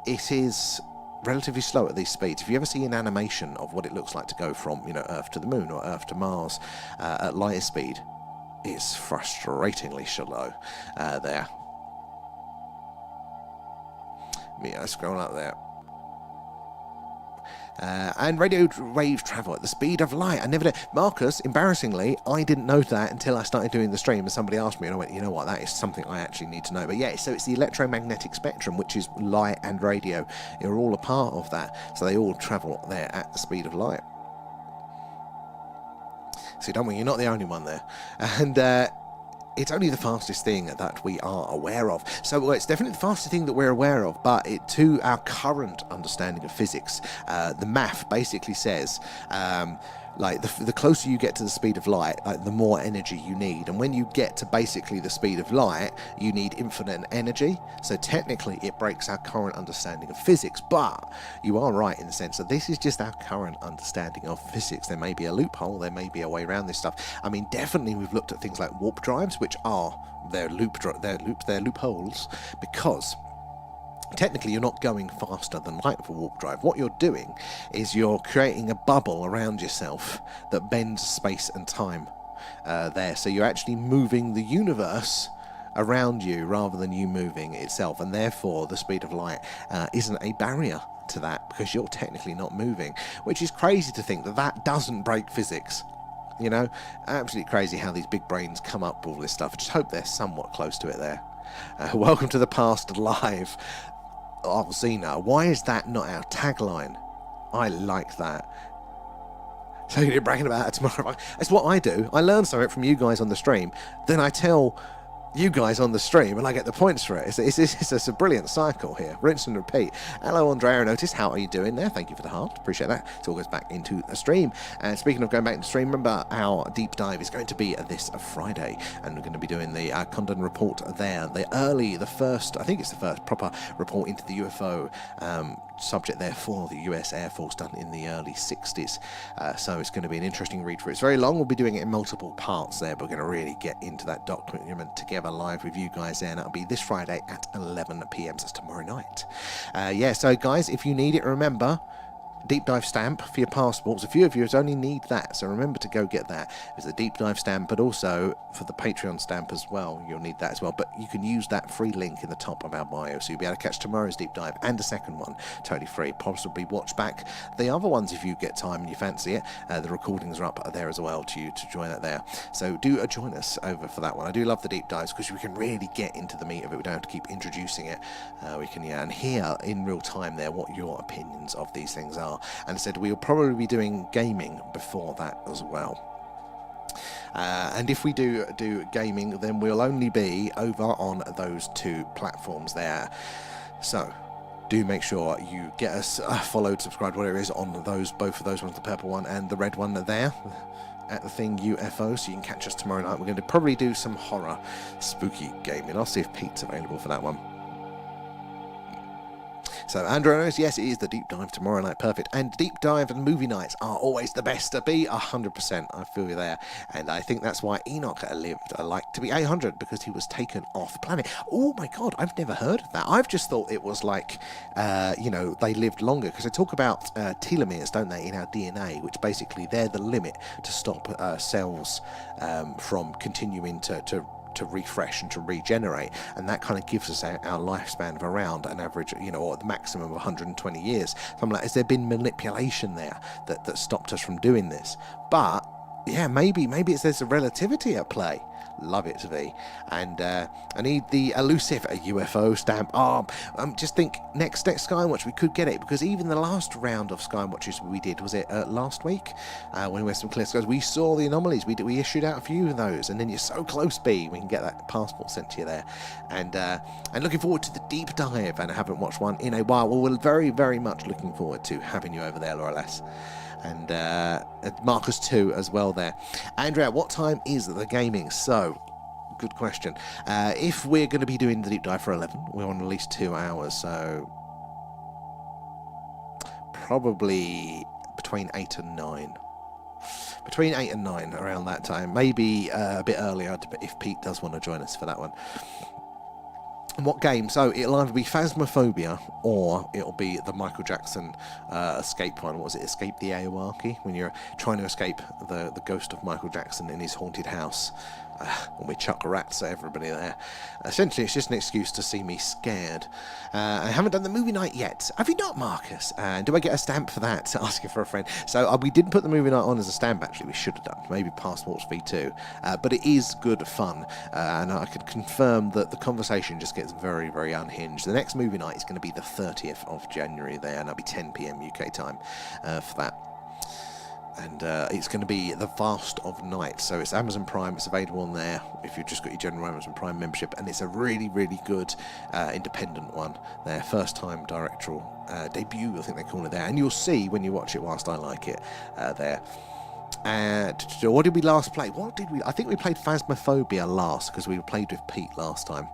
it is relatively slow at these speeds. If you ever see an animation of what it looks like to go from Earth to the Moon or Earth to Mars at light speed, it's frustratingly slow there. I scroll up there. And radio wave travel at the speed of light. I never did. Marcus, embarrassingly, I didn't know that until I started doing the stream, and somebody asked me, and I went, you know what, that is something I actually need to know. But yeah, so it's the electromagnetic spectrum, which is light and radio. You're all a part of that. So they all travel there at the speed of light. So don't worry, you're not the only one there. And it's only the fastest thing that we are aware of. So it's definitely the fastest thing that we're aware of, but to our current understanding of physics, the math basically says the closer you get to the speed of light, the more energy you need. And when you get to basically the speed of light, you need infinite energy. So technically it breaks our current understanding of physics, but you are right in the sense that this is just our current understanding of physics. There may be a loophole, there may be a way around this stuff. I mean, definitely we've looked at things like warp drives, which are their loopholes, because technically you're not going faster than light for warp drive. What you're doing is you're creating a bubble around yourself that bends space and time. there. So you're actually moving the universe around you rather than you moving itself, and therefore the speed of light isn't a barrier to that, because you're technically not moving, which is crazy to think that that doesn't break physics. You know, absolutely crazy how these big brains come up with all this stuff. I just hope they're somewhat close to it there. Welcome to the past live. Zena, why is that not our tagline? I like that. So you're bragging about it tomorrow. It's what I do. I learn something from you guys on the stream, then I tell you guys on the stream, and I get the points for it. It's a brilliant cycle here. Rinse and repeat. Hello, Andrea. Notice, how are you doing there? Thank you for the heart. Appreciate that. It all goes back into the stream. And speaking of going back into the stream, remember our deep dive is going to be this Friday, and we're going to be doing the Condon report there. The first proper report into the UFO subject there for the US Air Force, done in the early 60s. So it's going to be an interesting read through. It's very long. We'll be doing it in multiple parts there, but we're going to really get into that document together live with you guys there, and that'll be this Friday at 11 p.m. So that's tomorrow night. So guys, if you need it, remember, deep dive stamp for your passports. A few of you only need that, so remember to go get that. There's a deep dive stamp, but also for the Patreon stamp as well, you'll need that as well. But you can use that free link in the top of our bio, so you'll be able to catch tomorrow's deep dive and the second one totally free. Possibly watch back the other ones if you get time and you fancy it. The recordings are up there as well to join that there. So do join us over for that one. I do love the deep dives because we can really get into the meat of it. We don't have to keep introducing it. We can and hear in real time there what your opinions of these things are. And I said we'll probably be doing gaming before that as well. And if we do gaming, then we'll only be over on those two platforms there. So do make sure you get us followed, subscribed, whatever it is, on both of those ones, the purple one and the red one there at the thing UFO, so you can catch us tomorrow night. We're going to probably do some horror spooky gaming. I'll see if Pete's available for that one. So Andrew knows, yes, it is the deep dive tomorrow night. Perfect. And deep dive and movie nights are always the best to be. 100%. I feel you there. And I think that's why Enoch lived like to be 800, because he was taken off the planet. Oh my God, I've never heard of that. I've just thought it was like, they lived longer, because they talk about telomeres, don't they, in our DNA, which basically they're the limit to stop cells from continuing to refresh and to regenerate, and that kind of gives us our lifespan of around an average, or the maximum of 120 years. So I'm like, has there been manipulation there that stopped us from doing this? But yeah, maybe there's a relativity at play. Love it to be. And I need the elusive UFO stamp. Just think next Skywatch we could get it, because even the last round of Skywatches we did, was it last week, when we went some clear skies, we saw the anomalies. We issued out a few of those, and then you're so close, B, we can get that passport sent to you there. And looking forward to the deep dive, and I haven't watched one in a while. Well, we're very, very much looking forward to having you over there, Laura Less. And Marcus 2 as well there. Andrea, what time is the gaming? So, good question. If we're going to be doing the deep dive for 11, we're on at least 2 hours, so probably between 8 and 9. Between 8 and 9, around that time. Maybe a bit earlier if Pete does want to join us for that one. And what game? So it'll either be Phasmophobia, or it'll be the Michael Jackson escape one. What was it? Escape the Aowarki? When you're trying to escape the ghost of Michael Jackson in his haunted house. When we chuck rats at everybody there. Essentially, it's just an excuse to see me scared. I haven't done the movie night yet. Have you not, Marcus? Do I get a stamp for that? Asking for a friend. So we didn't put the movie night on as a stamp, actually. We should have done. Maybe Passports V2. But it is good fun. And I can confirm that the conversation just gets very, very unhinged. The next movie night is going to be the 30th of January there, and that'll be 10 p.m. UK time for that. And it's going to be the Vast of Night. So it's Amazon Prime. It's available on there if you've just got your general Amazon Prime membership. And it's a really, really good independent one. Their first time directorial debut, I think they call it there. And you'll see when you watch it whilst I like it there. What did we last play? I think we played Phasmophobia last, because we played with Pete last time.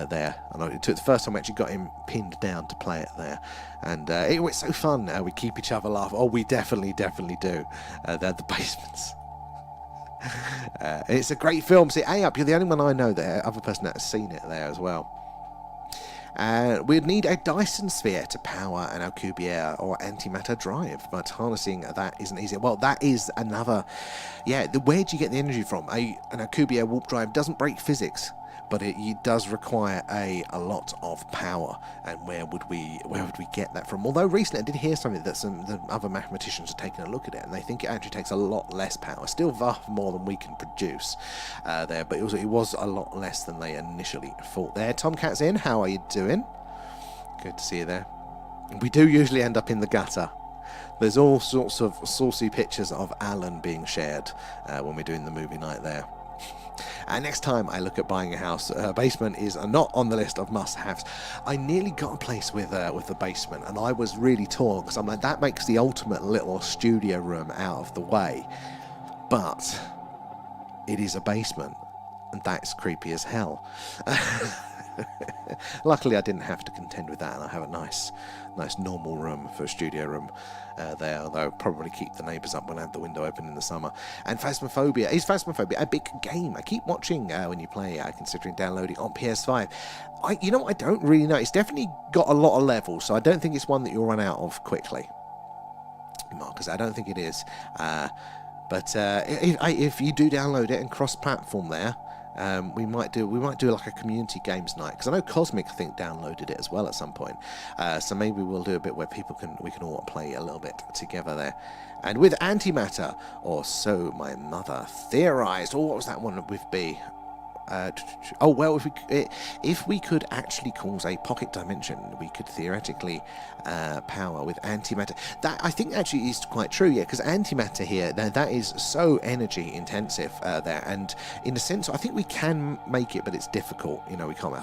There, and it took the first time we actually got him pinned down to play it there, and it was so fun. We keep each other laugh. Oh, we definitely do. They're the basements. It's a great film. See, up, you're the only one I know there, other person that has seen it there as well. We'd need a Dyson sphere to power an Alcubierre or antimatter drive, but harnessing that isn't easy. Well, that is another... Yeah, where do you get the energy from? An Alcubierre warp drive doesn't break physics, but it does require a lot of power. And where would we get that from? Although recently I did hear something that the other mathematicians are taking a look at it, and they think it actually takes a lot less power. Still far more than we can produce there, but it was a lot less than they initially thought there. Tomcat's in. How are you doing? Good to see you there. We do usually end up in the gutter. There's all sorts of saucy pictures of Alan being shared when we're doing the movie night there. And next time I look at buying a house, basement is not on the list of must-haves. I nearly got a place with the basement, and I was really torn, because I'm like, that makes the ultimate little studio room out of the way. But it is a basement, and that's creepy as hell. Luckily I didn't have to contend with that, and I have a nice normal room for a studio room there, although I'll probably keep the neighbours up when I have the window open in the summer. And Phasmophobia, is Phasmophobia a big game? I keep watching when you play, considering downloading on PS5. I don't really know. It's definitely got a lot of levels, so I don't think it's one that you'll run out of quickly, Marcus. I don't think it is. But if you do download it and cross-platform there, we might do like a community games night, because I know Cosmic, I think, downloaded it as well at some point. So maybe we'll do a bit where we can all play a little bit together there. And with antimatter, or so my mother theorized. Oh, what was that one with B? If we could actually cause a pocket dimension, we could theoretically power with antimatter. That, I think, actually is quite true, yeah, because antimatter here, that is so energy intensive there, and in a sense I think we can make it, but it's difficult. We can't.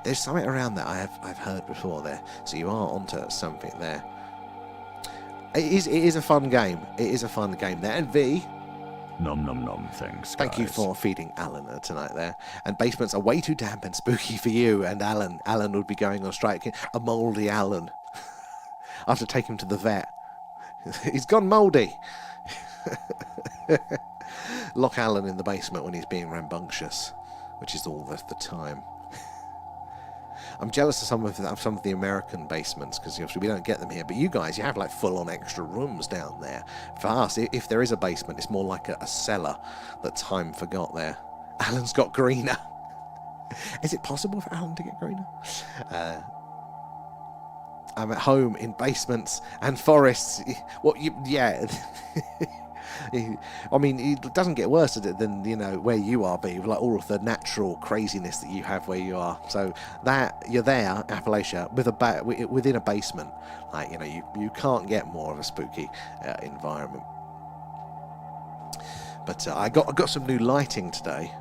There's something around that I've heard before there, so you are onto something there. It is a fun game. It is a fun game there. And V, Nom nom nom, thanks, guys. thank you for feeding Alan tonight there. And basements are way too damp and spooky for you and Alan. Alan would be going on strike. A mouldy Alan. I have to take him to the vet. He's gone mouldy. Lock Alan in the basement when he's being rambunctious, which is all the time. I'm jealous of some of the American basements, because obviously we don't get them here. But you guys, you have like full-on extra rooms down there. For us, if there is a basement, it's more like a cellar that time forgot there. Alan's got greener. Is it possible for Alan to get greener? I'm at home in basements and forests. Yeah. I mean, it doesn't get worse than where you are, B, like all of the natural craziness that you have where you are. So that you're there, Appalachia, within a basement, like you can't get more of a spooky environment. But I got some new lighting today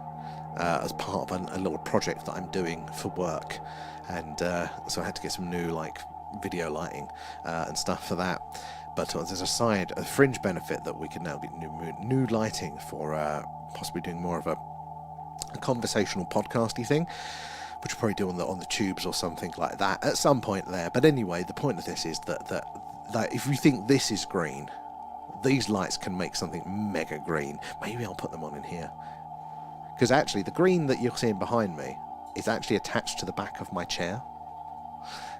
as part of a little project that I'm doing for work, and so I had to get some new video lighting and stuff for that. But there's a fringe benefit that we can now get new lighting for possibly doing more of a conversational podcasty thing, which we'll probably do on the tubes or something like that at some point there. But anyway, the point of this is that if you think this is green, these lights can make something mega green. Maybe I'll put them on in here, because actually the green that you're seeing behind me is actually attached to the back of my chair.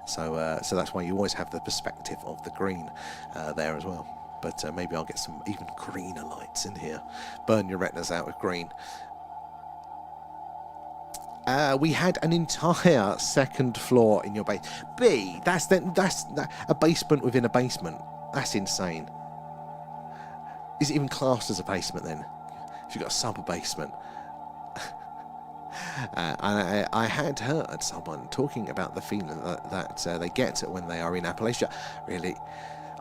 So that's why you always have the perspective of the green there as well. But maybe I'll get some even greener lights in here. Burn your retinas out with green. We had an entire second floor in your base. B, that's a basement within a basement. That's insane. Is it even classed as a basement then? If you've got a sub-basement. I had heard someone talking about the feeling that they get when they are in Appalachia. Really,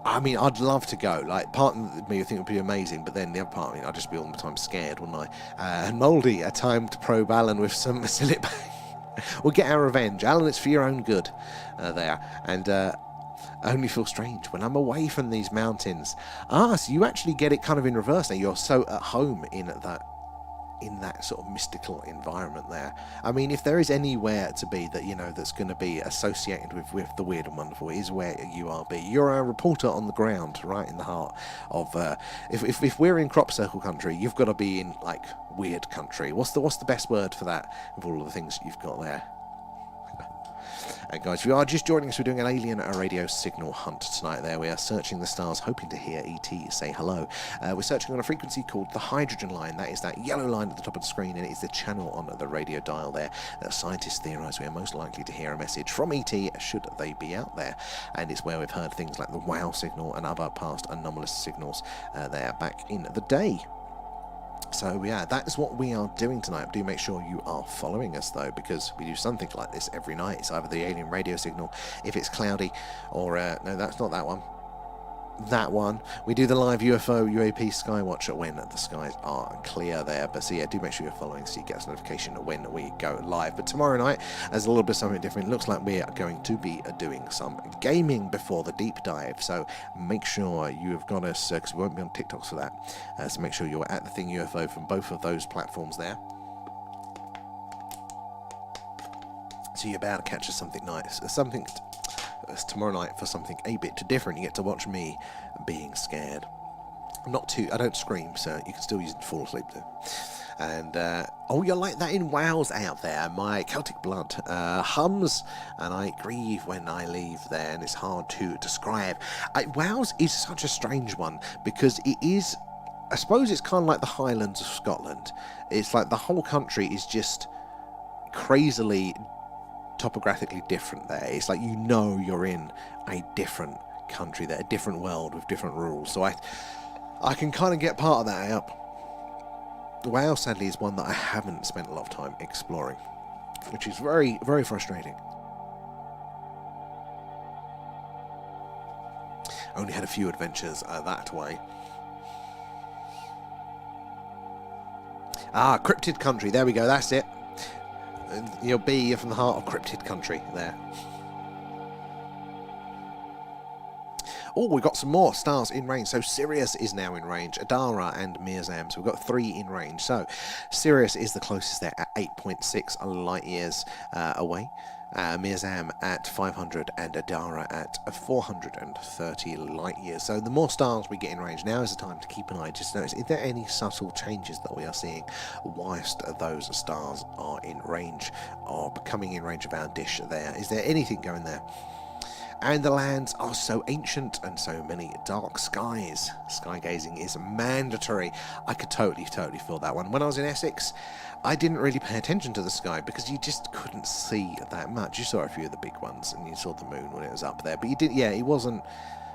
I mean, I'd love to go. Like, part of me I think it would be amazing, but then the other part of me, I'd just be all the time scared, wouldn't I? Mouldy, a time to probe Alan with some Silip. We'll get our revenge. Alan, it's for your own good there. And I only feel strange when I'm away from these mountains. So you actually get it kind of in reverse now. You're so at home in that sort of mystical environment there. I mean, if there is anywhere to be that that's going to be associated with the weird and wonderful, is where you are. You're a reporter on the ground, right in the heart of if we're in crop circle country, you've got to be in weird country. What's the best word for that, of all of the things that you've got there? And guys, if you are just joining us, we're doing an alien radio signal hunt tonight there. We are searching the stars, hoping to hear ET say hello. We're searching on a frequency called the hydrogen line. That is that yellow line at the top of the screen, and it is the channel on the radio dial there that scientists theorise we are most likely to hear a message from ET should they be out there. And it's where we've heard things like the WOW signal and other past anomalous signals there back in the day. So yeah, that is what we are doing tonight. Do make sure you are following us though, because we do something like this every night. It's either the alien radio signal if it's cloudy, or no, that's not that one. That one. We do the live UFO UAP skywatcher when the skies are clear there. But so yeah, do make sure you're following so you get a notification when we go live. But tomorrow night, as a little bit something different, it looks like we are going to be doing some gaming before the deep dive. So make sure you have got us, because we won't be on TikToks for that. So make sure you're at the Thing UFO from both of those platforms there. So you're about to catch us something nice, something tomorrow night for something a bit different. You get to watch me being scared. I don't scream, so you can still use it to fall asleep too. And oh, you're like that in WOWs out there. My Celtic blood hums, and I grieve when I leave there, and it's hard to describe. WOWs is such a strange one because it is, I suppose it's kind of like the Highlands of Scotland. It's like the whole country is just crazily topographically different there. It's like you're in a different country there, a different world with different rules. So I can kind of get part of that out. WoW sadly is one that I haven't spent a lot of time exploring, which is very, very frustrating. Only had a few adventures that way. Cryptid country, there we go, that's it. You're from the heart of cryptid country there. Oh, we've got some more stars in range. So Sirius is now in range. Adara and Mirzam. So we've got 3 in range. So Sirius is the closest there at 8.6 light years away. Mirzam at 500 and Adara at 430 light years. So the more stars we get in range, now is the time to keep an eye. Just notice, is there any subtle changes that we are seeing whilst those stars are in range or coming in range of our dish there? Is there anything going there? And the lands are so ancient and so many dark skies. Sky gazing is mandatory. I could totally feel that one. When I was in Essex, I didn't really pay attention to the sky because you just couldn't see that much. You saw a few of the big ones and you saw the moon when it was up there, but you did, yeah, it wasn't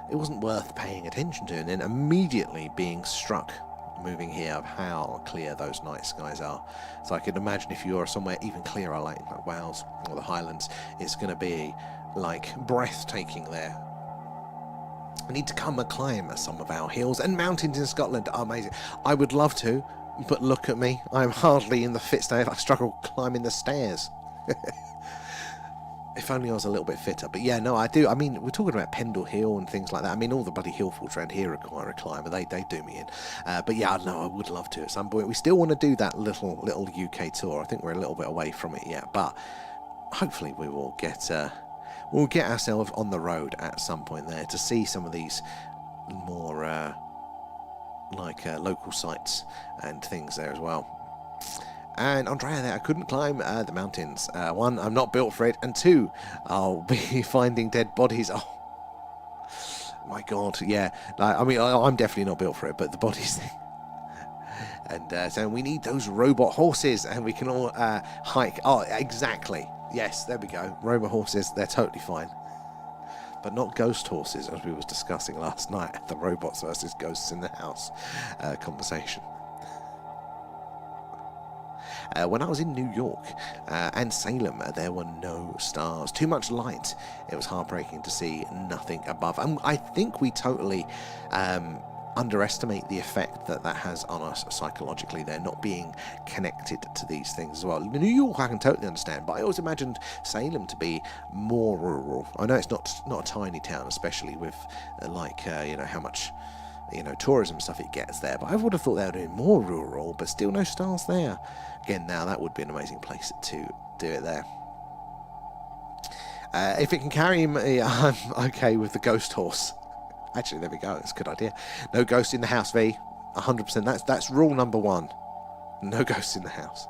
worth paying attention to. And then immediately being struck moving here of how clear those night skies are. So I could imagine if you're somewhere even clearer, like Wales or the Highlands, it's going to be like breathtaking there. I need to come and climb some of our hills and mountains in Scotland are amazing. I would love to, but look at me. I'm hardly in the fit state. I struggle climbing the stairs. If only I was a little bit fitter. But yeah, no, I do. I mean, we're talking about Pendle Hill and things like that. I mean, all the bloody hill forts around here require a climber. They do me in. But yeah, no, I would love to at some point. We still want to do that little UK tour. I think we're a little bit away from it yet, but hopefully we will get ourselves on the road at some point there to see some of these more local sites and things there as well. And Andrea there, I couldn't climb the mountains. 1, I'm not built for it, and 2, I'll be finding dead bodies. Oh my god, yeah. I mean, I'm definitely not built for it, but the bodies thing. And so we need those robot horses, and we can all hike. Oh, exactly. Yes, there we go. Robot horses, they're totally fine. But not ghost horses, as we was discussing last night at the robots versus ghosts in the house conversation. When I was in New York and Salem, there were no stars. Too much light. It was heartbreaking to see nothing above. And I think we totally underestimate the effect that has on us psychologically. They're not being connected to these things as well. New York I can totally understand, but I always imagined Salem to be more rural. I know it's not a tiny town, especially with how much tourism stuff it gets there, but I would have thought they were doing more rural, but still no stars there. Again, now that would be an amazing place to do it there. If it can carry me, I'm okay with the ghost horse. Actually, there we go. That's a good idea. No ghost in the house, V. 100%. That's rule number 1. No ghosts in the house.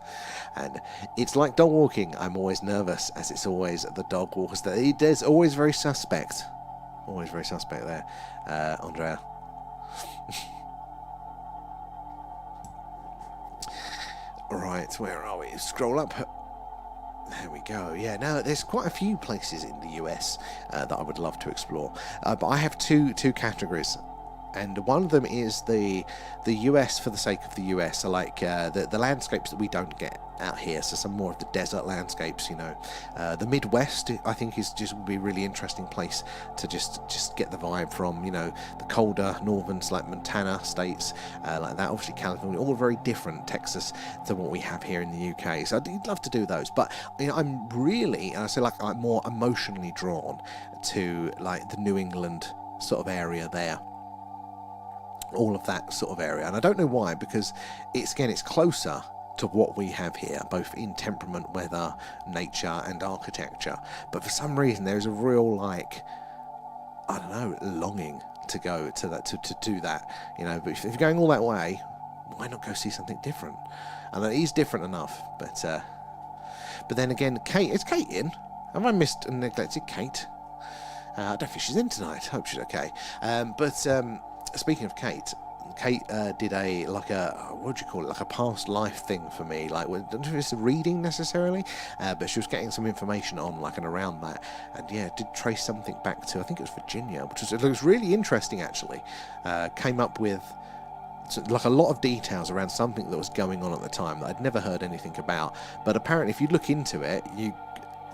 And it's like dog walking. I'm always nervous, as it's always the dog walkers. There's always very suspect. Always very suspect there, Andrea. Right, where are we? Scroll up. There we go. Yeah, now there's quite a few places in the US that I would love to explore. But I have two categories. And one of them is the US for the sake of the US, so like the landscapes that we don't get out here, so some more of the desert landscapes, you know. The Midwest, I think, is just would be a really interesting place to just get the vibe from, you know, the colder northerns like Montana states, like that, obviously California, all very different, Texas, to what we have here in the UK. So I'd love to do those, but you know, I'm really, and I say like I'm more emotionally drawn to like the New England sort of area there. All of that sort of area, and I don't know why, because it's closer to what we have here, both in temperament, weather, nature and architecture, but for some reason there's a real, like, I don't know, longing to go to that, to do that, you know. But if you're going all that way, why not go see something different? And it is different enough, but then again, Kate, is Kate in? Have I missed and neglected Kate? I don't think she's in tonight. Hope she's okay. Speaking of Kate did what do you call it, like a past life thing for me, like, I don't know if it's a reading necessarily, but she was getting some information on, like, and around that, and yeah, did trace something back to, I think it was Virginia, it was really interesting actually. Came up with like a lot of details around something that was going on at the time that I'd never heard anything about, but apparently if you look into it,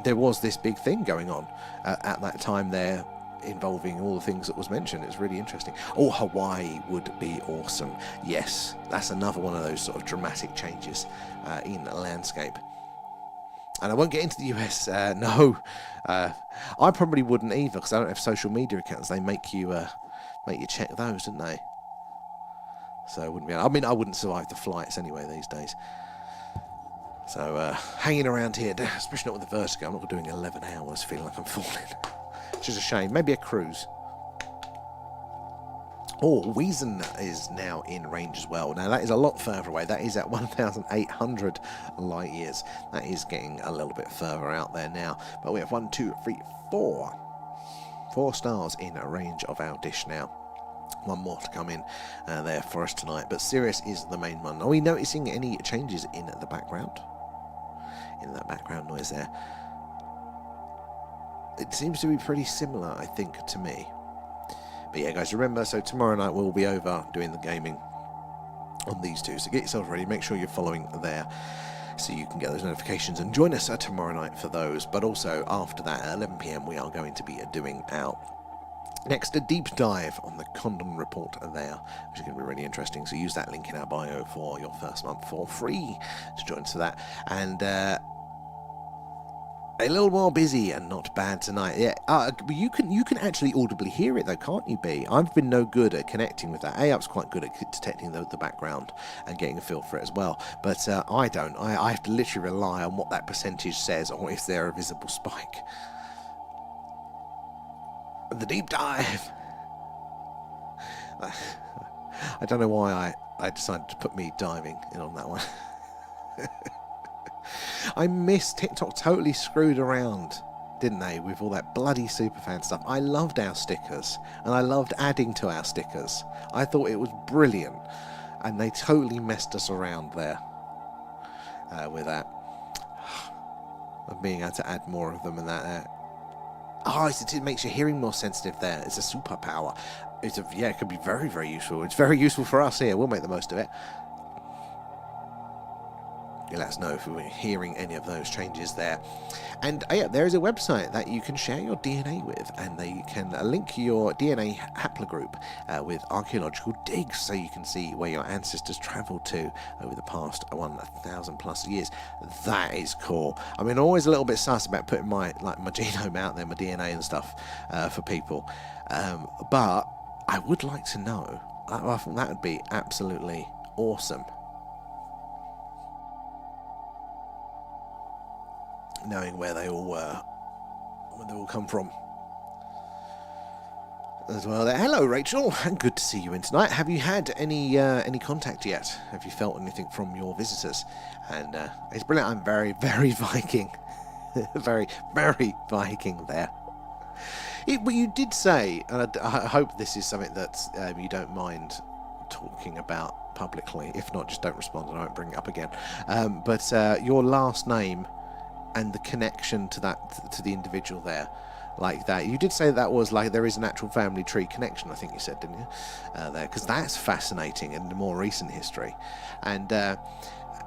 there was this big thing going on at that time there, involving all the things that was mentioned. It's really interesting. Oh, Hawaii would be awesome. Yes, that's another one of those sort of dramatic changes in the landscape. And I won't get into the US. No, I probably wouldn't either, because I don't have social media accounts. They make you check those, don't they? So it wouldn't be. I mean, I wouldn't survive the flights anyway these days. So hanging around here, especially not with the vertigo. I'm not doing 11 hours feeling like I'm falling. Which is a shame. Maybe a cruise. Oh, Wiesen is now in range as well. Now, that is a lot further away. That is at 1,800 light years. That is getting a little bit further out there now. But we have 1, 2, 3, 4. 4 stars in range of our dish now. One more to come in there for us tonight. But Sirius is the main one. Are we noticing any changes in the background? In that background noise there. It seems to be pretty similar, I think, to me. But yeah, guys, remember, so tomorrow night we'll be over doing the gaming on these two. So get yourself ready. Make sure you're following there so you can get those notifications and join us tomorrow night for those. But also after that, at 11 PM, we are going to be doing our next deep dive on the Condon report there, which is going to be really interesting. So use that link in our bio for your first month for free to join to that. And a little more busy and not bad tonight. Yeah, you can actually audibly hear it though, can't you, B? I've been no good at connecting with that. AUP's quite good at detecting the background and getting a feel for it as well. But I don't. I have to literally rely on what that percentage says, or is there a visible spike. The deep dive. I don't know why I decided to put me diving in on that one. I miss TikTok totally screwed around, didn't they, with all that bloody superfan stuff. I loved our stickers, and I loved adding to our stickers. I thought it was brilliant, and they totally messed us around there with that. Of being able to add more of them and that. It makes your hearing more sensitive there. It's a superpower. It could be very, very useful. It's very useful for us here. We'll make the most of it. You let us know if we're hearing any of those changes there. And there is a website that you can share your DNA with, and they can link your DNA haplogroup with archaeological digs, so you can see where your ancestors travelled to over the past 1,000 plus years. That is cool. I mean, I'm always a little bit sus about putting my genome out there, my DNA and stuff for people, but I would like to know. I think that would be absolutely awesome. Knowing where they all come from. as well there. Hello, Rachel. Good to see you in tonight. Have you had any contact yet? Have you felt anything from your visitors? And it's brilliant. I'm very, very Viking. Very, very Viking there. But you did say, and I hope this is something that you don't mind talking about publicly. If not, just don't respond and I won't bring it up again. But your last name and the connection to that, to the individual there, like that. You did say that was like there is an actual family tree connection, I think you said, didn't you? There, because that's fascinating in the more recent history. And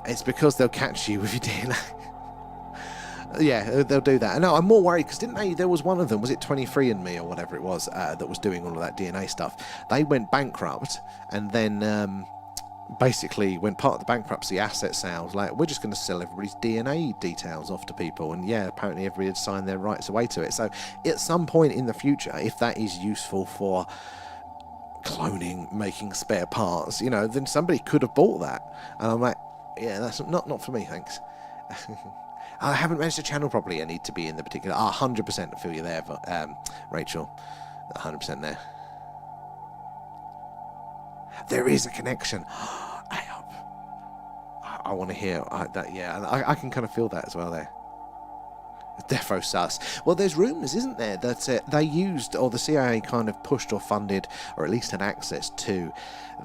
it's because they'll catch you with your DNA. Yeah, they'll do that. No, I'm more worried because didn't they? There was one of them, was it 23andMe or whatever it was, that was doing all of that DNA stuff. They went bankrupt and then basically, when part of the bankruptcy, asset sales, like we're just going to sell everybody's DNA details off to people. And yeah, apparently everybody had signed their rights away to it. So at some point in the future, if that is useful for cloning, making spare parts, you know, then somebody could have bought that. And I'm like, yeah, that's not for me, thanks. I haven't managed to channel properly. I need to be in the particular. 100% feel you there, Rachel. 100% there. There is a connection. I want to hear that. Yeah, and I can kind of feel that as well there. Defo sus. Well, there's rumours, isn't there, that they used, or the CIA kind of pushed or funded, or at least had access to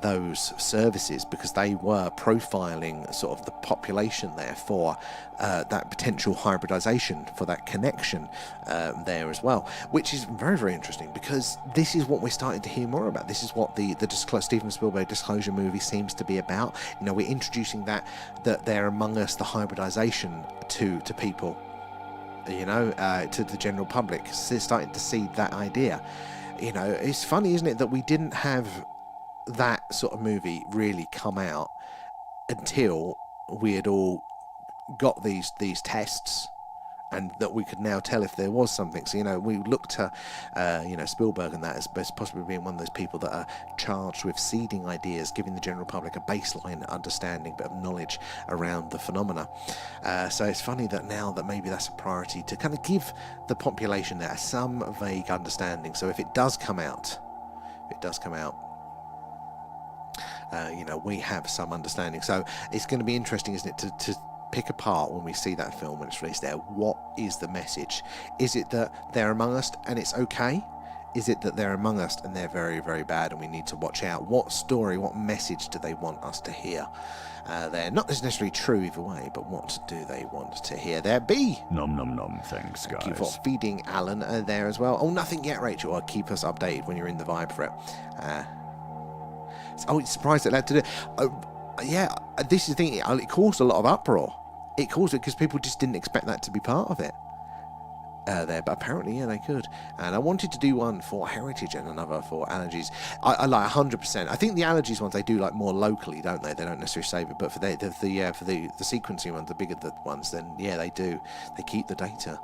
those services because they were profiling sort of the population there for that potential hybridization, for that connection there as well, which is very, very interesting because this is what we're starting to hear more about. This is what the Steven Spielberg Disclosure movie seems to be about. You know, we're introducing that they're among us, the hybridization to people, you know, to the general public. So starting to see that idea. You know, it's funny, isn't it, that we didn't have that sort of movie really come out until we had all got these tests, and that we could now tell if there was something. So, you know, we looked to, you know, Spielberg and that as possibly being one of those people that are charged with seeding ideas, giving the general public a baseline understanding, bit of knowledge around the phenomena. So it's funny that now that maybe that's a priority to kind of give the population there some vague understanding. So if it does come out, you know, we have some understanding. So it's going to be interesting, isn't it, to pick apart when we see that film when it's released there. What is the message? Is it that they're among us and it's okay? Is it that they're among us and they're very, very bad and we need to watch out? What story, what message do they want us to hear? They're not necessarily true either way, but what do they want to hear? There be. Nom nom nom, thanks guys. Thank you for feeding Alan there as well. Oh, nothing yet, Rachel. I'll keep us updated when you're in the vibe for it. It's surprised that led to do. Yeah, this is the thing. It caused a lot of uproar. It caused it because people just didn't expect that to be part of it. There, but apparently, yeah, they could. And I wanted to do one for heritage and another for allergies. I like 100%. I think the allergies ones they do like more locally, don't they? They don't necessarily save it, but for the sequencing ones, the bigger the ones, then yeah, they do. They keep the data,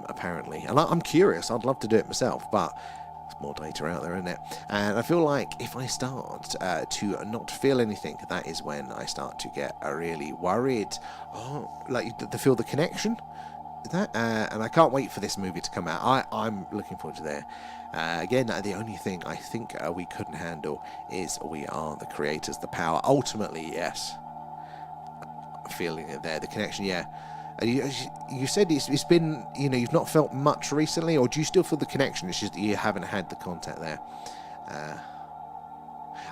apparently. And I'm curious. I'd love to do it myself, but there's more data out there, isn't it? And I feel like if I start to not feel anything, that is when I start to get really worried. Oh, like to feel the connection. That and I can't wait for this movie to come out. I'm looking forward to that. Again, the only thing I think we couldn't handle is we are the creators, the power. Ultimately, yes. Feeling it there, the connection, yeah. You said it's been, you know, you've not felt much recently, or do you still feel the connection? It's just that you haven't had the contact there.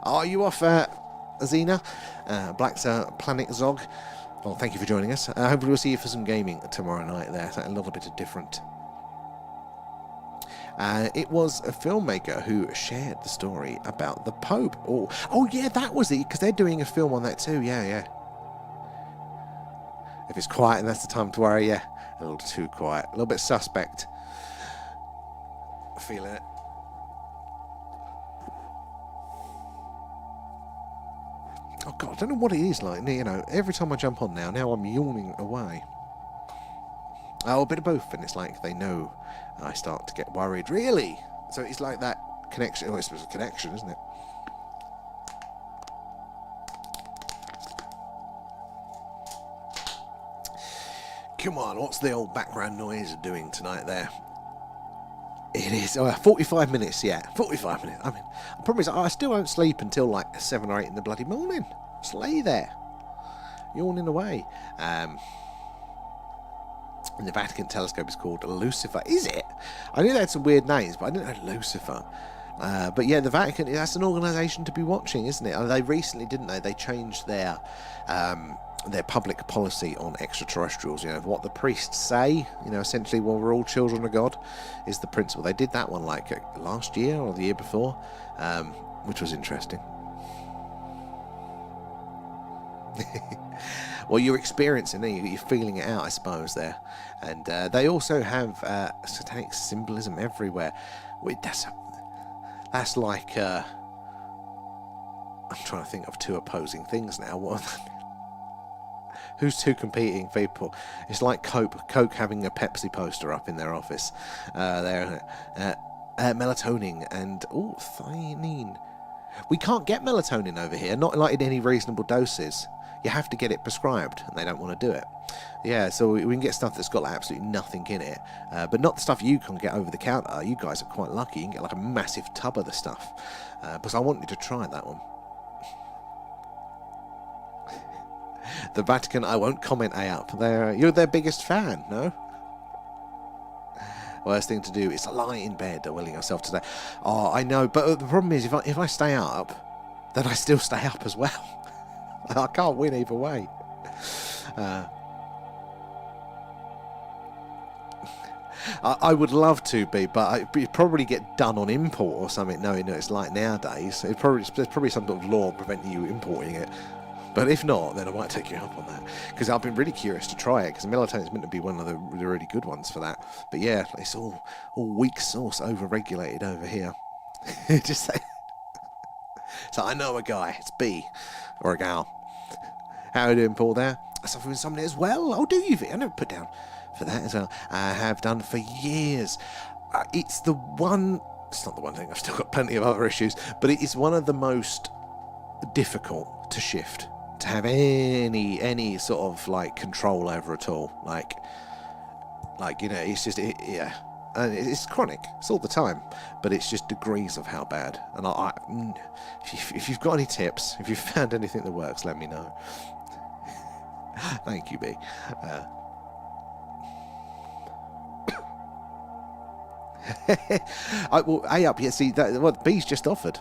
Are you off, Azina? Black's Planet Zog. Well, thank you for joining us. Hopefully we'll see you for some gaming tomorrow night there. A little bit of different. It was a filmmaker who shared the story about the Pope. Oh yeah, that was it, because they're doing a film on that too. Yeah. If it's quiet and that's the time to worry, yeah. A little too quiet. A little bit suspect. Feeling it. Oh God, I don't know what it is like. You know, every time I jump on now I'm yawning away. Oh, a bit of both, and it's like they know I start to get worried. Really? So it's like that connection. Oh, it's a connection, isn't it? Come on, what's the old background noise doing tonight there? It is. 45 minutes, yeah. 45 minutes. I mean, the problem is I still don't sleep until like 7 or 8 in the bloody morning. Just lay there, yawning away. And the Vatican telescope is called Lucifer. Is it? I knew they had some weird names, but I didn't know Lucifer. But yeah, the Vatican, that's an organisation to be watching, isn't it? They recently, didn't they? They changed their public policy on extraterrestrials. You know, what the priests say, you know, essentially, well, we're all children of God, is the principle. They did that one like last year or the year before, which was interesting. Well, you're experiencing it, you're feeling it out, I suppose, there. And they also have satanic symbolism everywhere. That's like... I'm trying to think of two opposing things now. What? Who's two competing people? It's like Coke having a Pepsi poster up in their office. Melatonin and... theanine. We can't get melatonin over here, not like in any reasonable doses. You have to get it prescribed, and they don't want to do it. Yeah, so we can get stuff that's got like absolutely nothing in it, but not the stuff you can get over the counter. You guys are quite lucky. You can get like a massive tub of the stuff. Because I want you to try that one. The Vatican, I won't comment up. You're their biggest fan, no? Worst thing to do is lie in bed or willing yourself to stay. Oh, I know, but the problem is if I stay up, then I still stay up as well. I can't win either way. I would love to be, but you'd probably get done on import or something, knowing that it's like nowadays. There's probably some sort of law preventing you importing it. But if not, then I might take you up on that. Because I've been really curious to try it, because melatonin is meant to be one of the really good ones for that. But yeah, it's all weak sauce, over-regulated over here. Just say... So I know a guy, it's B, or a gal. How are you doing, Paul, there? I suffer with somebody as well. Oh, do you? I never put down for that as well. I have done for years. It's the one... It's not the one thing. I've still got plenty of other issues. But it is one of the most difficult to shift. To have any sort of, like, control over at all. Like you know, it's just... yeah. And it's chronic. It's all the time. But it's just degrees of how bad. And if you've got any tips, if you've found anything that works, let me know. Thank you, B. A up. Yeah, see, B's just offered.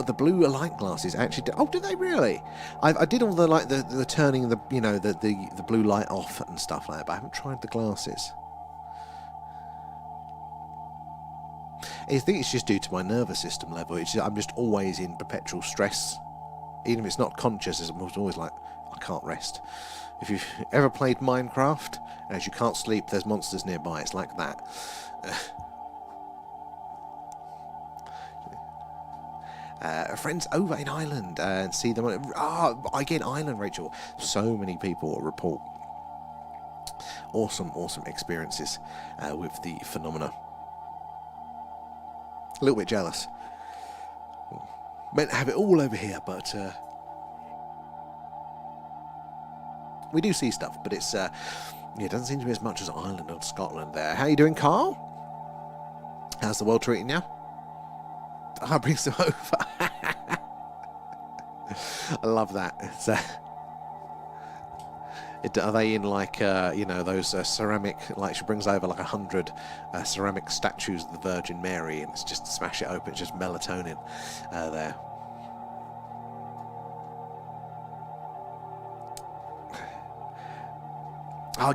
The blue light glasses actually. Do they really? I did all the turning the blue light off and stuff like that, but I haven't tried the glasses. I think it's just due to my nervous system level. I'm just always in perpetual stress, even if it's not conscious. I'm always like, I can't rest. If you've ever played Minecraft, as you can't sleep, there's monsters nearby. It's like that. Friends over in Ireland and see them. Again, Ireland, Rachel. So many people report awesome experiences with the phenomena. A little bit jealous. Meant to have it all over here, but we do see stuff. But it's it doesn't seem to be as much as Ireland or Scotland there. How you doing, Carl? How's the world treating you? I'll bring some over. I love that. Are they in like those ceramic, like she brings over like 100 ceramic statues of the Virgin Mary, and it's just smash it open, it's just melatonin there. I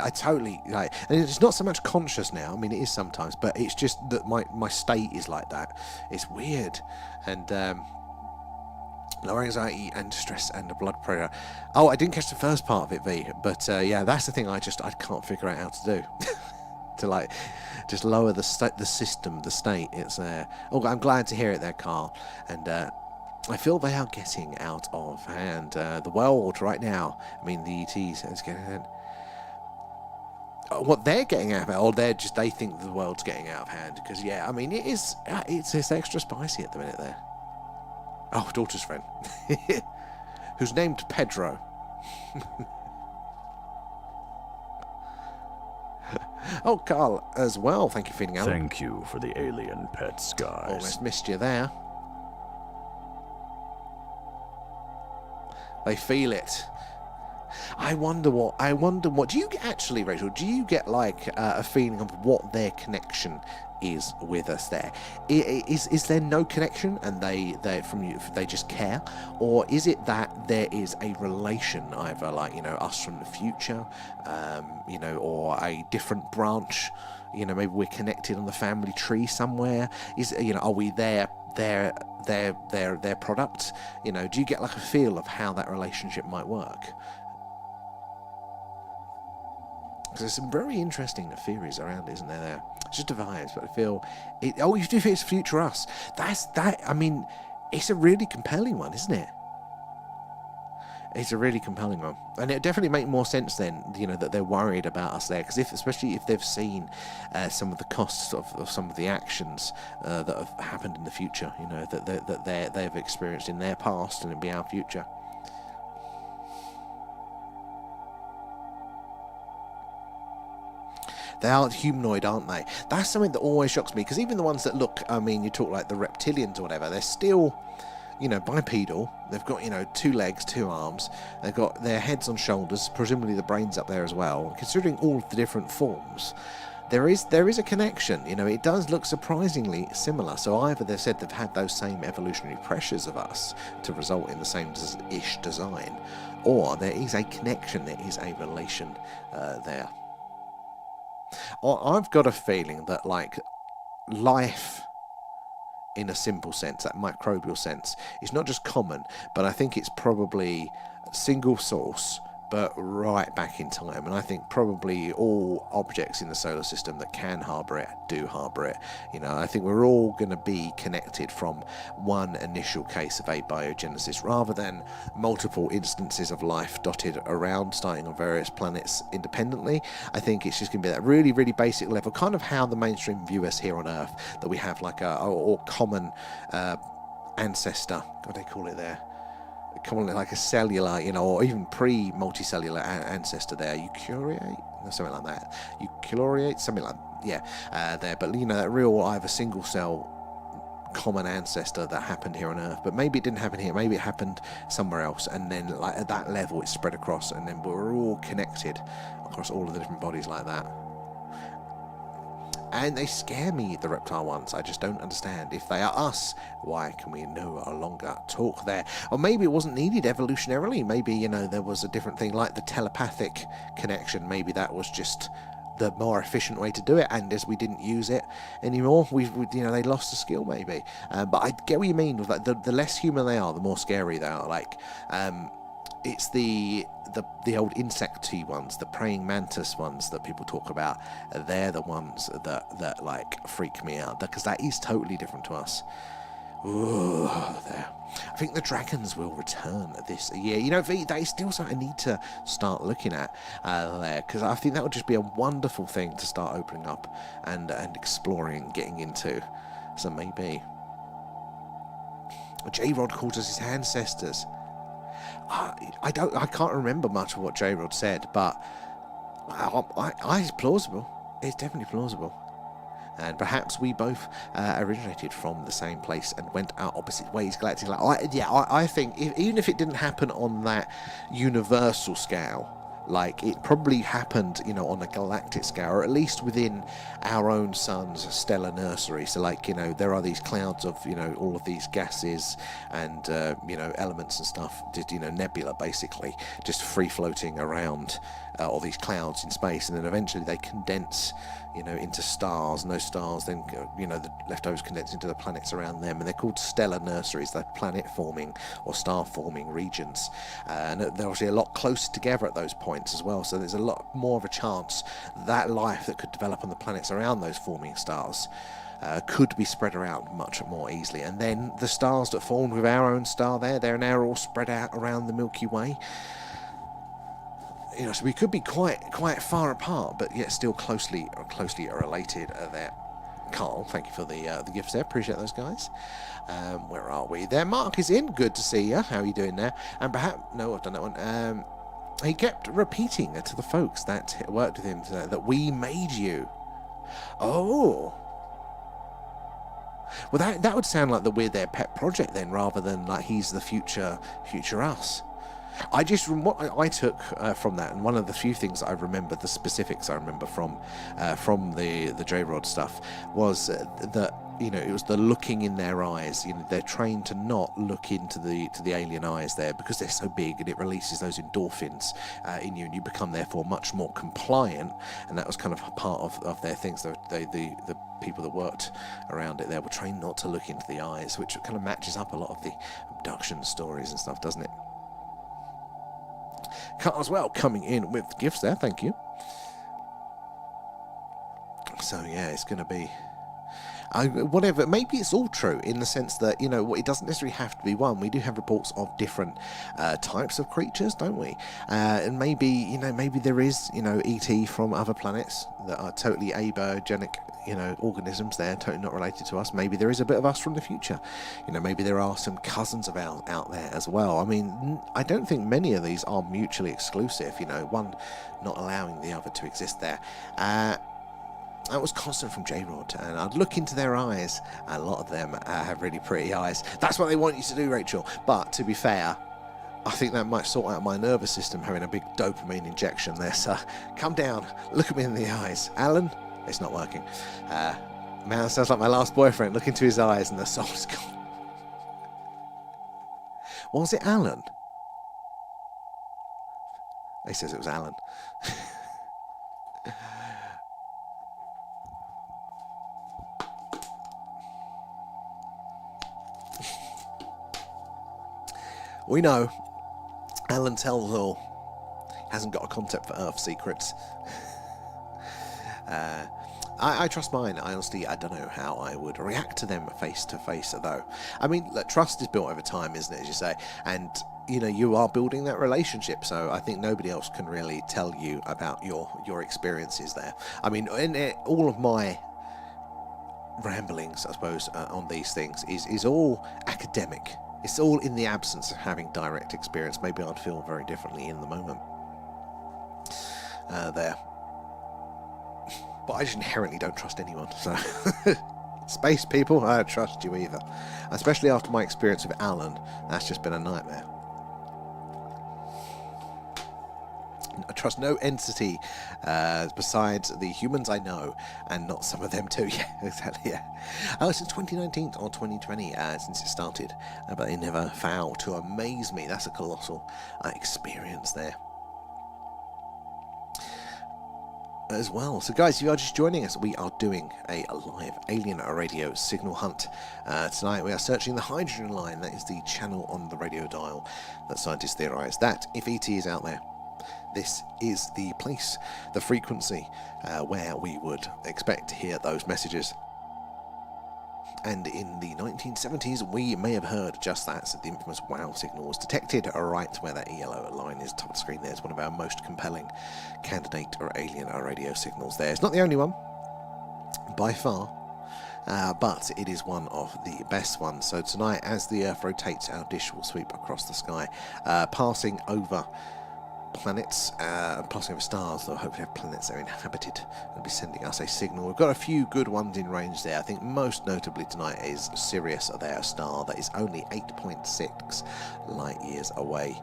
totally like, and it's not so much conscious now. I mean, it is sometimes, but it's just that my state is like that. It's weird, and lower anxiety and stress and blood pressure. Oh, I didn't catch the first part of it, V. But yeah, that's the thing. I can't figure out how to do to like just lower the state. It's Oh, I'm glad to hear it there, Carl. And I feel they are getting out of hand. The world right now. I mean, the ETs is getting. What they're getting out of it, or they think the world's getting out of hand. Because yeah, I mean, it's extra spicy at the minute there. Oh, daughter's friend. who's named Pedro. Oh, Carl, as well. Thank you for feeding out. Thank you for the alien pets, guys. Almost missed you there. They feel it. I wonder what. Do you get, actually, Rachel? Do you get like a feeling of what their connection is with us? There is there no connection, and they from you they just care, or is it that there is a relation, either like us from the future, or a different branch? Maybe we're connected on the family tree somewhere. Are we their product? Do you get like a feel of how that relationship might work? Because there's some very interesting theories around, isn't there? It's just the vibes, but I feel it. Oh, you do think it's future us? I mean, it's a really compelling one, isn't it? It's a really compelling one, and it definitely make more sense then. That they're worried about us there, because especially if they've seen some of the costs of some of the actions that have happened in the future. That they've experienced in their past, and it'll be our future. They are humanoid, aren't they? That's something that always shocks me, because even the ones that look, you talk like the reptilians or whatever, they're still, bipedal. They've got, 2 legs, 2 arms. They've got their heads on shoulders, presumably the brain's up there as well. Considering all of the different forms, there is a connection. It does look surprisingly similar. So either they've said they've had those same evolutionary pressures of us to result in the same-ish design, or there is a connection, there is a relation there. I've got a feeling that, like, life, in a simple sense, that microbial sense, is not just common, but I think it's probably single source, but right back in time. And I think probably all objects in the solar system that can harbour it do harbour it. I think we're all going to be connected from one initial case of abiogenesis, rather than multiple instances of life dotted around, starting on various planets independently. I think it's just going to be that really, really basic level, kind of how the mainstream view us here on Earth, that we have like a common ancestor. What do they call it there? Commonly like a cellular, or even pre-multicellular ancestor there. Something like that. Something like there. But that real either single cell common ancestor that happened here on Earth. But maybe it didn't happen here. Maybe it happened somewhere else, and then like at that level, it's spread across, and then we're all connected across all of the different bodies like that. And they scare me, the reptile ones. I just don't understand. If they are us, why can we no longer talk there? Or maybe it wasn't needed evolutionarily. Maybe, there was a different thing, like the telepathic connection. Maybe that was just the more efficient way to do it, and as we didn't use it anymore, they lost the skill, maybe. But I get what you mean. With like the less human they are, the more scary they are. Like, it's the old insecty ones, the praying mantis ones that people talk about. They're the ones that like freak me out, because that is totally different to us. Ooh, there. I think the dragons will return this year. That is still something I need to start looking at there, because I think that would just be a wonderful thing to start opening up and exploring, getting into. So maybe J-Rod calls us his ancestors. I can't remember much of what J-Rod said, but it's plausible. It's definitely plausible. And perhaps we both originated from the same place and went our opposite ways galactically. I think even if it didn't happen on that universal scale, like it probably happened, on a galactic scale, or at least within our own sun's stellar nursery. So, like, there are these clouds of, all of these gases and, elements and stuff, just, nebula, basically, just free floating around all these clouds in space, and then eventually they condense, into stars, and those stars then, the leftovers condense into the planets around them, and they're called stellar nurseries. They're planet-forming or star-forming regions, and they're obviously a lot closer together at those points as well, so there's a lot more of a chance that life that could develop on the planets around those forming stars could be spread around much more easily. And then the stars that formed with our own star they're now all spread out around the Milky Way. So we could be quite far apart, but yet still closely related there. Carl, thank you for the gifts there. Appreciate those, guys. Where are we? There, Mark is in. Good to see you. How are you doing there? And perhaps, no, I've done that one. He kept repeating to the folks that worked with him that we made you. Oh. Well, that would sound like we're their pet project then, rather than like he's the future us. What I took from that, and one of the few things I remember, the specifics I remember from the J-Rod stuff, was that it was the looking in their eyes. They're trained to not look into the alien eyes there because they're so big, and it releases those endorphins in you, and you become therefore much more compliant. And that was kind of part of their things. The people that worked around it there were trained not to look into the eyes, which kind of matches up a lot of the abduction stories and stuff, doesn't it? Cut as well, coming in with gifts there, thank you. So yeah, it's going to be whatever. Maybe it's all true in the sense that it doesn't necessarily have to be one. We do have reports of different types of creatures, don't we? And maybe there is ET from other planets that are totally abogenic organisms there, totally not related to us. Maybe there is a bit of us from the future. Maybe there are some cousins of ours out there as well. I mean, I don't think many of these are mutually exclusive, one not allowing the other to exist there. That was constant from J-Rod, and I'd look into their eyes. A lot of them have really pretty eyes. That's what they want you to do, Rachel. But to be fair, I think that might sort out my nervous system having a big dopamine injection there. So come down, look at me in the eyes. Alan, it's not working. Man, sounds like my last boyfriend. Look into his eyes and the soul's gone. Was it Alan? He says it was Alan. We know Alan tells all. Hasn't got a concept for Earth secrets. I trust mine. I honestly, I don't know how I would react to them face to face, though. I mean, trust is built over time, isn't it, as you say? And, you are building that relationship, so I think nobody else can really tell you about your experiences there. I mean, all of my ramblings, I suppose, on these things is all academic. It's all in the absence of having direct experience. Maybe I'd feel very differently in the moment. There. But I just inherently don't trust anyone, so... Space people, I don't trust you either. Especially after my experience with Alan, that's just been a nightmare. I trust no entity besides the humans I know, and not some of them too. Yeah, exactly. Yeah. Since 2019 or 2020, since it started, but they never fail to amaze me. That's a colossal experience there. As well. So guys, if you are just joining us, we are doing a live alien radio signal hunt. Tonight we are searching the hydrogen line. That is the channel on the radio dial that scientists theorize that if ET is out there, this is the place, the frequency where we would expect to hear those messages. And in the 1970s, we may have heard just that. So the infamous WOW signal was detected right where that yellow line is top of the screen there. It's one of our most compelling candidate or alien radio signals there. It's not the only one, by far, but it is one of the best ones. So tonight, as the Earth rotates, our dish will sweep across the sky, passing over planets, passing over stars that hopefully have planets that are inhabited, and be sending us a signal. We've got a few good ones in range there. I think most notably tonight is Sirius, their star that is only 8.6 light years away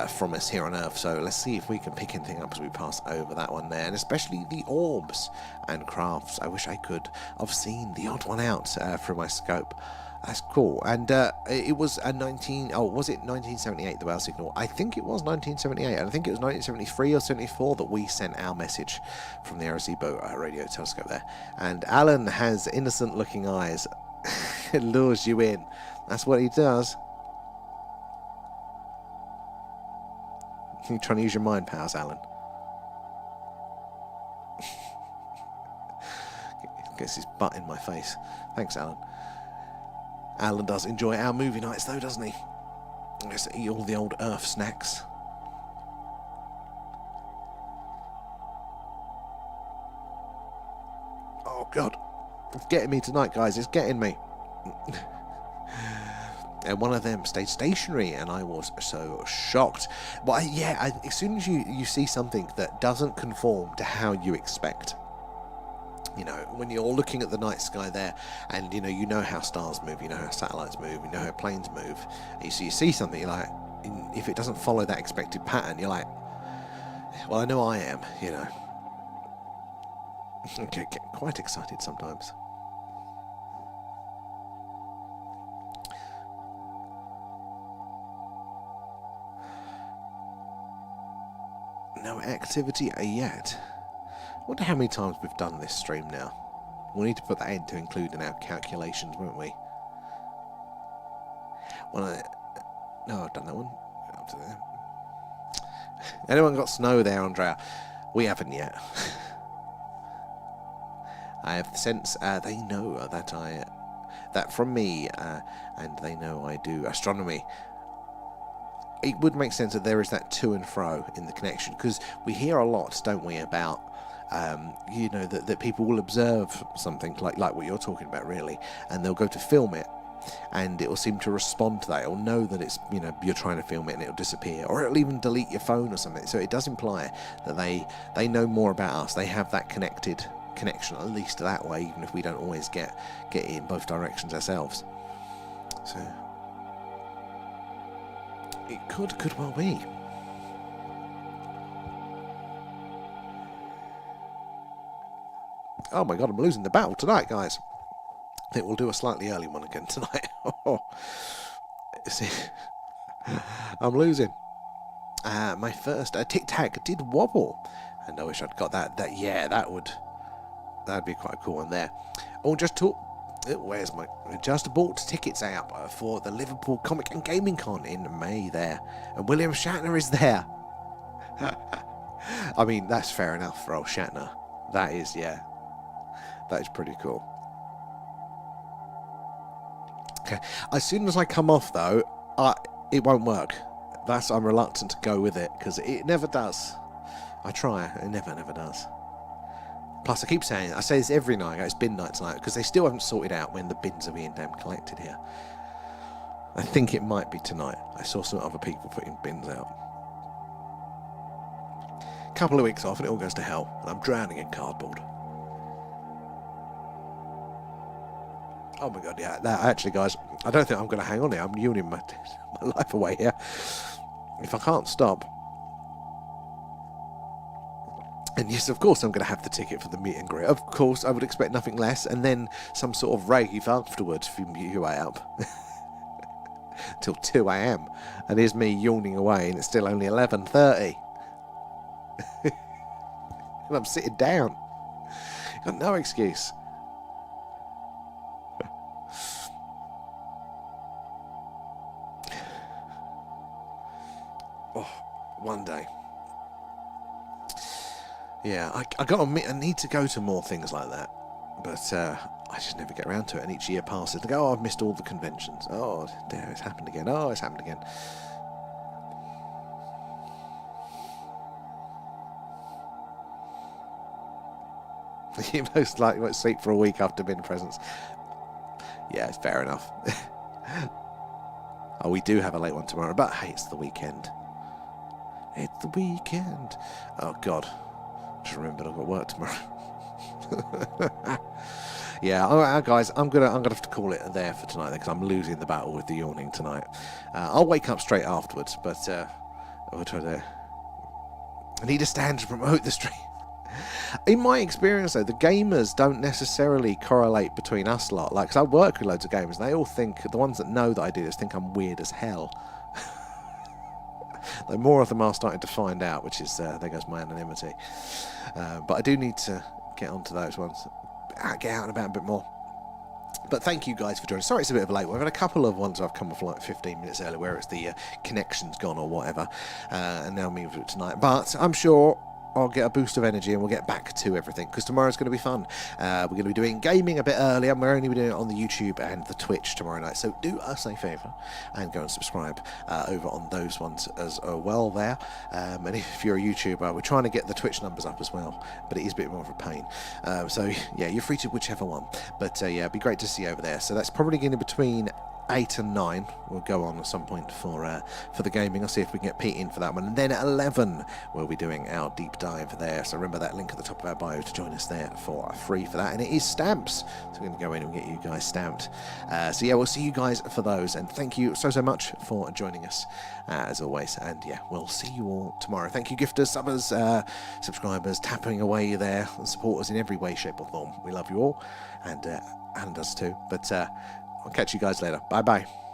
from us here on Earth. So let's see if we can pick anything up as we pass over that one there, and especially the orbs and crafts. I wish I could have seen the odd one out through my scope. That's cool. And it was a was it 1978, the WOW signal? I think it was 1978, and I think it was 1973 or 74 that we sent our message from the Arecibo radio telescope there. And Alan has innocent looking eyes. It lures you in. That's what he does. You trying to use your mind powers, Alan? Gets his butt in my face. Thanks, Alan. Alan does enjoy our movie nights though, doesn't he? I guess eat all the old Earth snacks. Oh God. It's getting me tonight, guys. It's getting me. And one of them stayed stationary, and I was so shocked. But as soon as you see something that doesn't conform to how you expect, you know, when you're looking at the night sky there, and you know how stars move, you know how satellites move, you know how planes move, and you see something, you're like, if it doesn't follow that expected pattern, you're like, well, I know I am, you know. I get quite excited sometimes. No activity yet. I wonder how many times we've done this stream now. We'll need to put that in to include in our calculations, won't we? No, I've done that one. Up to there. Anyone got snow there, Andrea? We haven't yet. I have the sense they know that from me, and they know I do astronomy. It would make sense that there is that to and fro in the connection, because we hear a lot, don't we, about that people will observe something like what you're talking about, really, and they'll go to film it, and it will seem to respond to that. It'll know that it's, you're trying to film it, and it'll disappear, or it'll even delete your phone or something. So it does imply that they know more about us. They have that connection, at least that way, even if we don't always get it in both directions ourselves. So it could well be. Oh my god, I'm losing the battle tonight, guys. I think we'll do a slightly early one again tonight. See, I'm losing. My first Tic Tac did wobble, and I wish I'd got that. That'd be quite a cool one there. Oh, just bought tickets out for the Liverpool Comic and Gaming Con in May there, and William Shatner is there. I mean, that's fair enough for old Shatner. That is pretty cool. Okay, as soon as I come off though, it won't work. I'm reluctant to go with it, because it never does. I try, it never does. Plus, I keep saying, I say this every night, it's bin night tonight, because they still haven't sorted out when the bins are being damn collected here. I think it might be tonight. I saw some other people putting bins out. A couple of weeks off and it all goes to hell, and I'm drowning in cardboard. Oh my god, yeah. Actually, guys, I don't think I'm going to hang on here. I'm yawning my life away here. If I can't stop. And yes, of course, I'm going to have the ticket for the meet and greet. Of course, I would expect nothing less. And then some sort of rave afterwards from you way up. Till 2 a.m. And here's me yawning away, and it's still only 11:30. And I'm sitting down. Got no excuse. One day. Yeah, I got to admit, I need to go to more things like that, but I just never get around to it. And each year passes, I go, I've missed all the conventions. Oh, there, it's happened again. Oh, it's happened again. You most likely won't sleep for a week after bin presents. Yeah, it's fair enough. Oh, we do have a late one tomorrow, but hey, it's the weekend. It's the weekend. Oh god, just remembered I've got work tomorrow. Yeah, all right, guys, I'm gonna have to call it there for tonight because I'm losing the battle with the yawning tonight. I'll wake up straight afterwards, but I'll try to. I need a stand to promote the stream. In my experience, though, the gamers don't necessarily correlate between us lot. Like, 'cause I work with loads of gamers, and they all think, the ones that know that I do this, think I'm weird as hell. Though more of them are starting to find out, which is, there goes my anonymity. But I do need to get onto those ones. Get out and about a bit more. But thank you guys for joining. Sorry it's a bit of a late one. I've had a couple of ones I've come off like 15 minutes early where it's the connection's gone or whatever. And now I'm moving to it tonight. But I'm sure I'll get a boost of energy and we'll get back to everything, because tomorrow's going to be fun. We're going to be doing gaming a bit earlier, and we're only doing it on the YouTube and the Twitch tomorrow night, so do us a favour and go and subscribe over on those ones as well there. And if you're a YouTuber, we're trying to get the Twitch numbers up as well, but it is a bit more of a pain. So yeah, you're free to whichever one, but yeah, it'd be great to see you over there. So that's probably going to be between 8 and 9 we'll go on at some point for the gaming. I'll see if we can get Pete in for that one, and then at 11 we'll be doing our deep dive there. So remember that link at the top of our bio to join us there for free for that, and it is stamps, so we're going to go in and get you guys stamped. So yeah, we'll see you guys for those, and thank you so much for joining us as always, and yeah, we'll see you all tomorrow. Thank you, gifters, subbers, subscribers, tapping away there, and supporters in every way, shape or form. We love you all, and Alan does too, but I'll catch you guys later. Bye bye.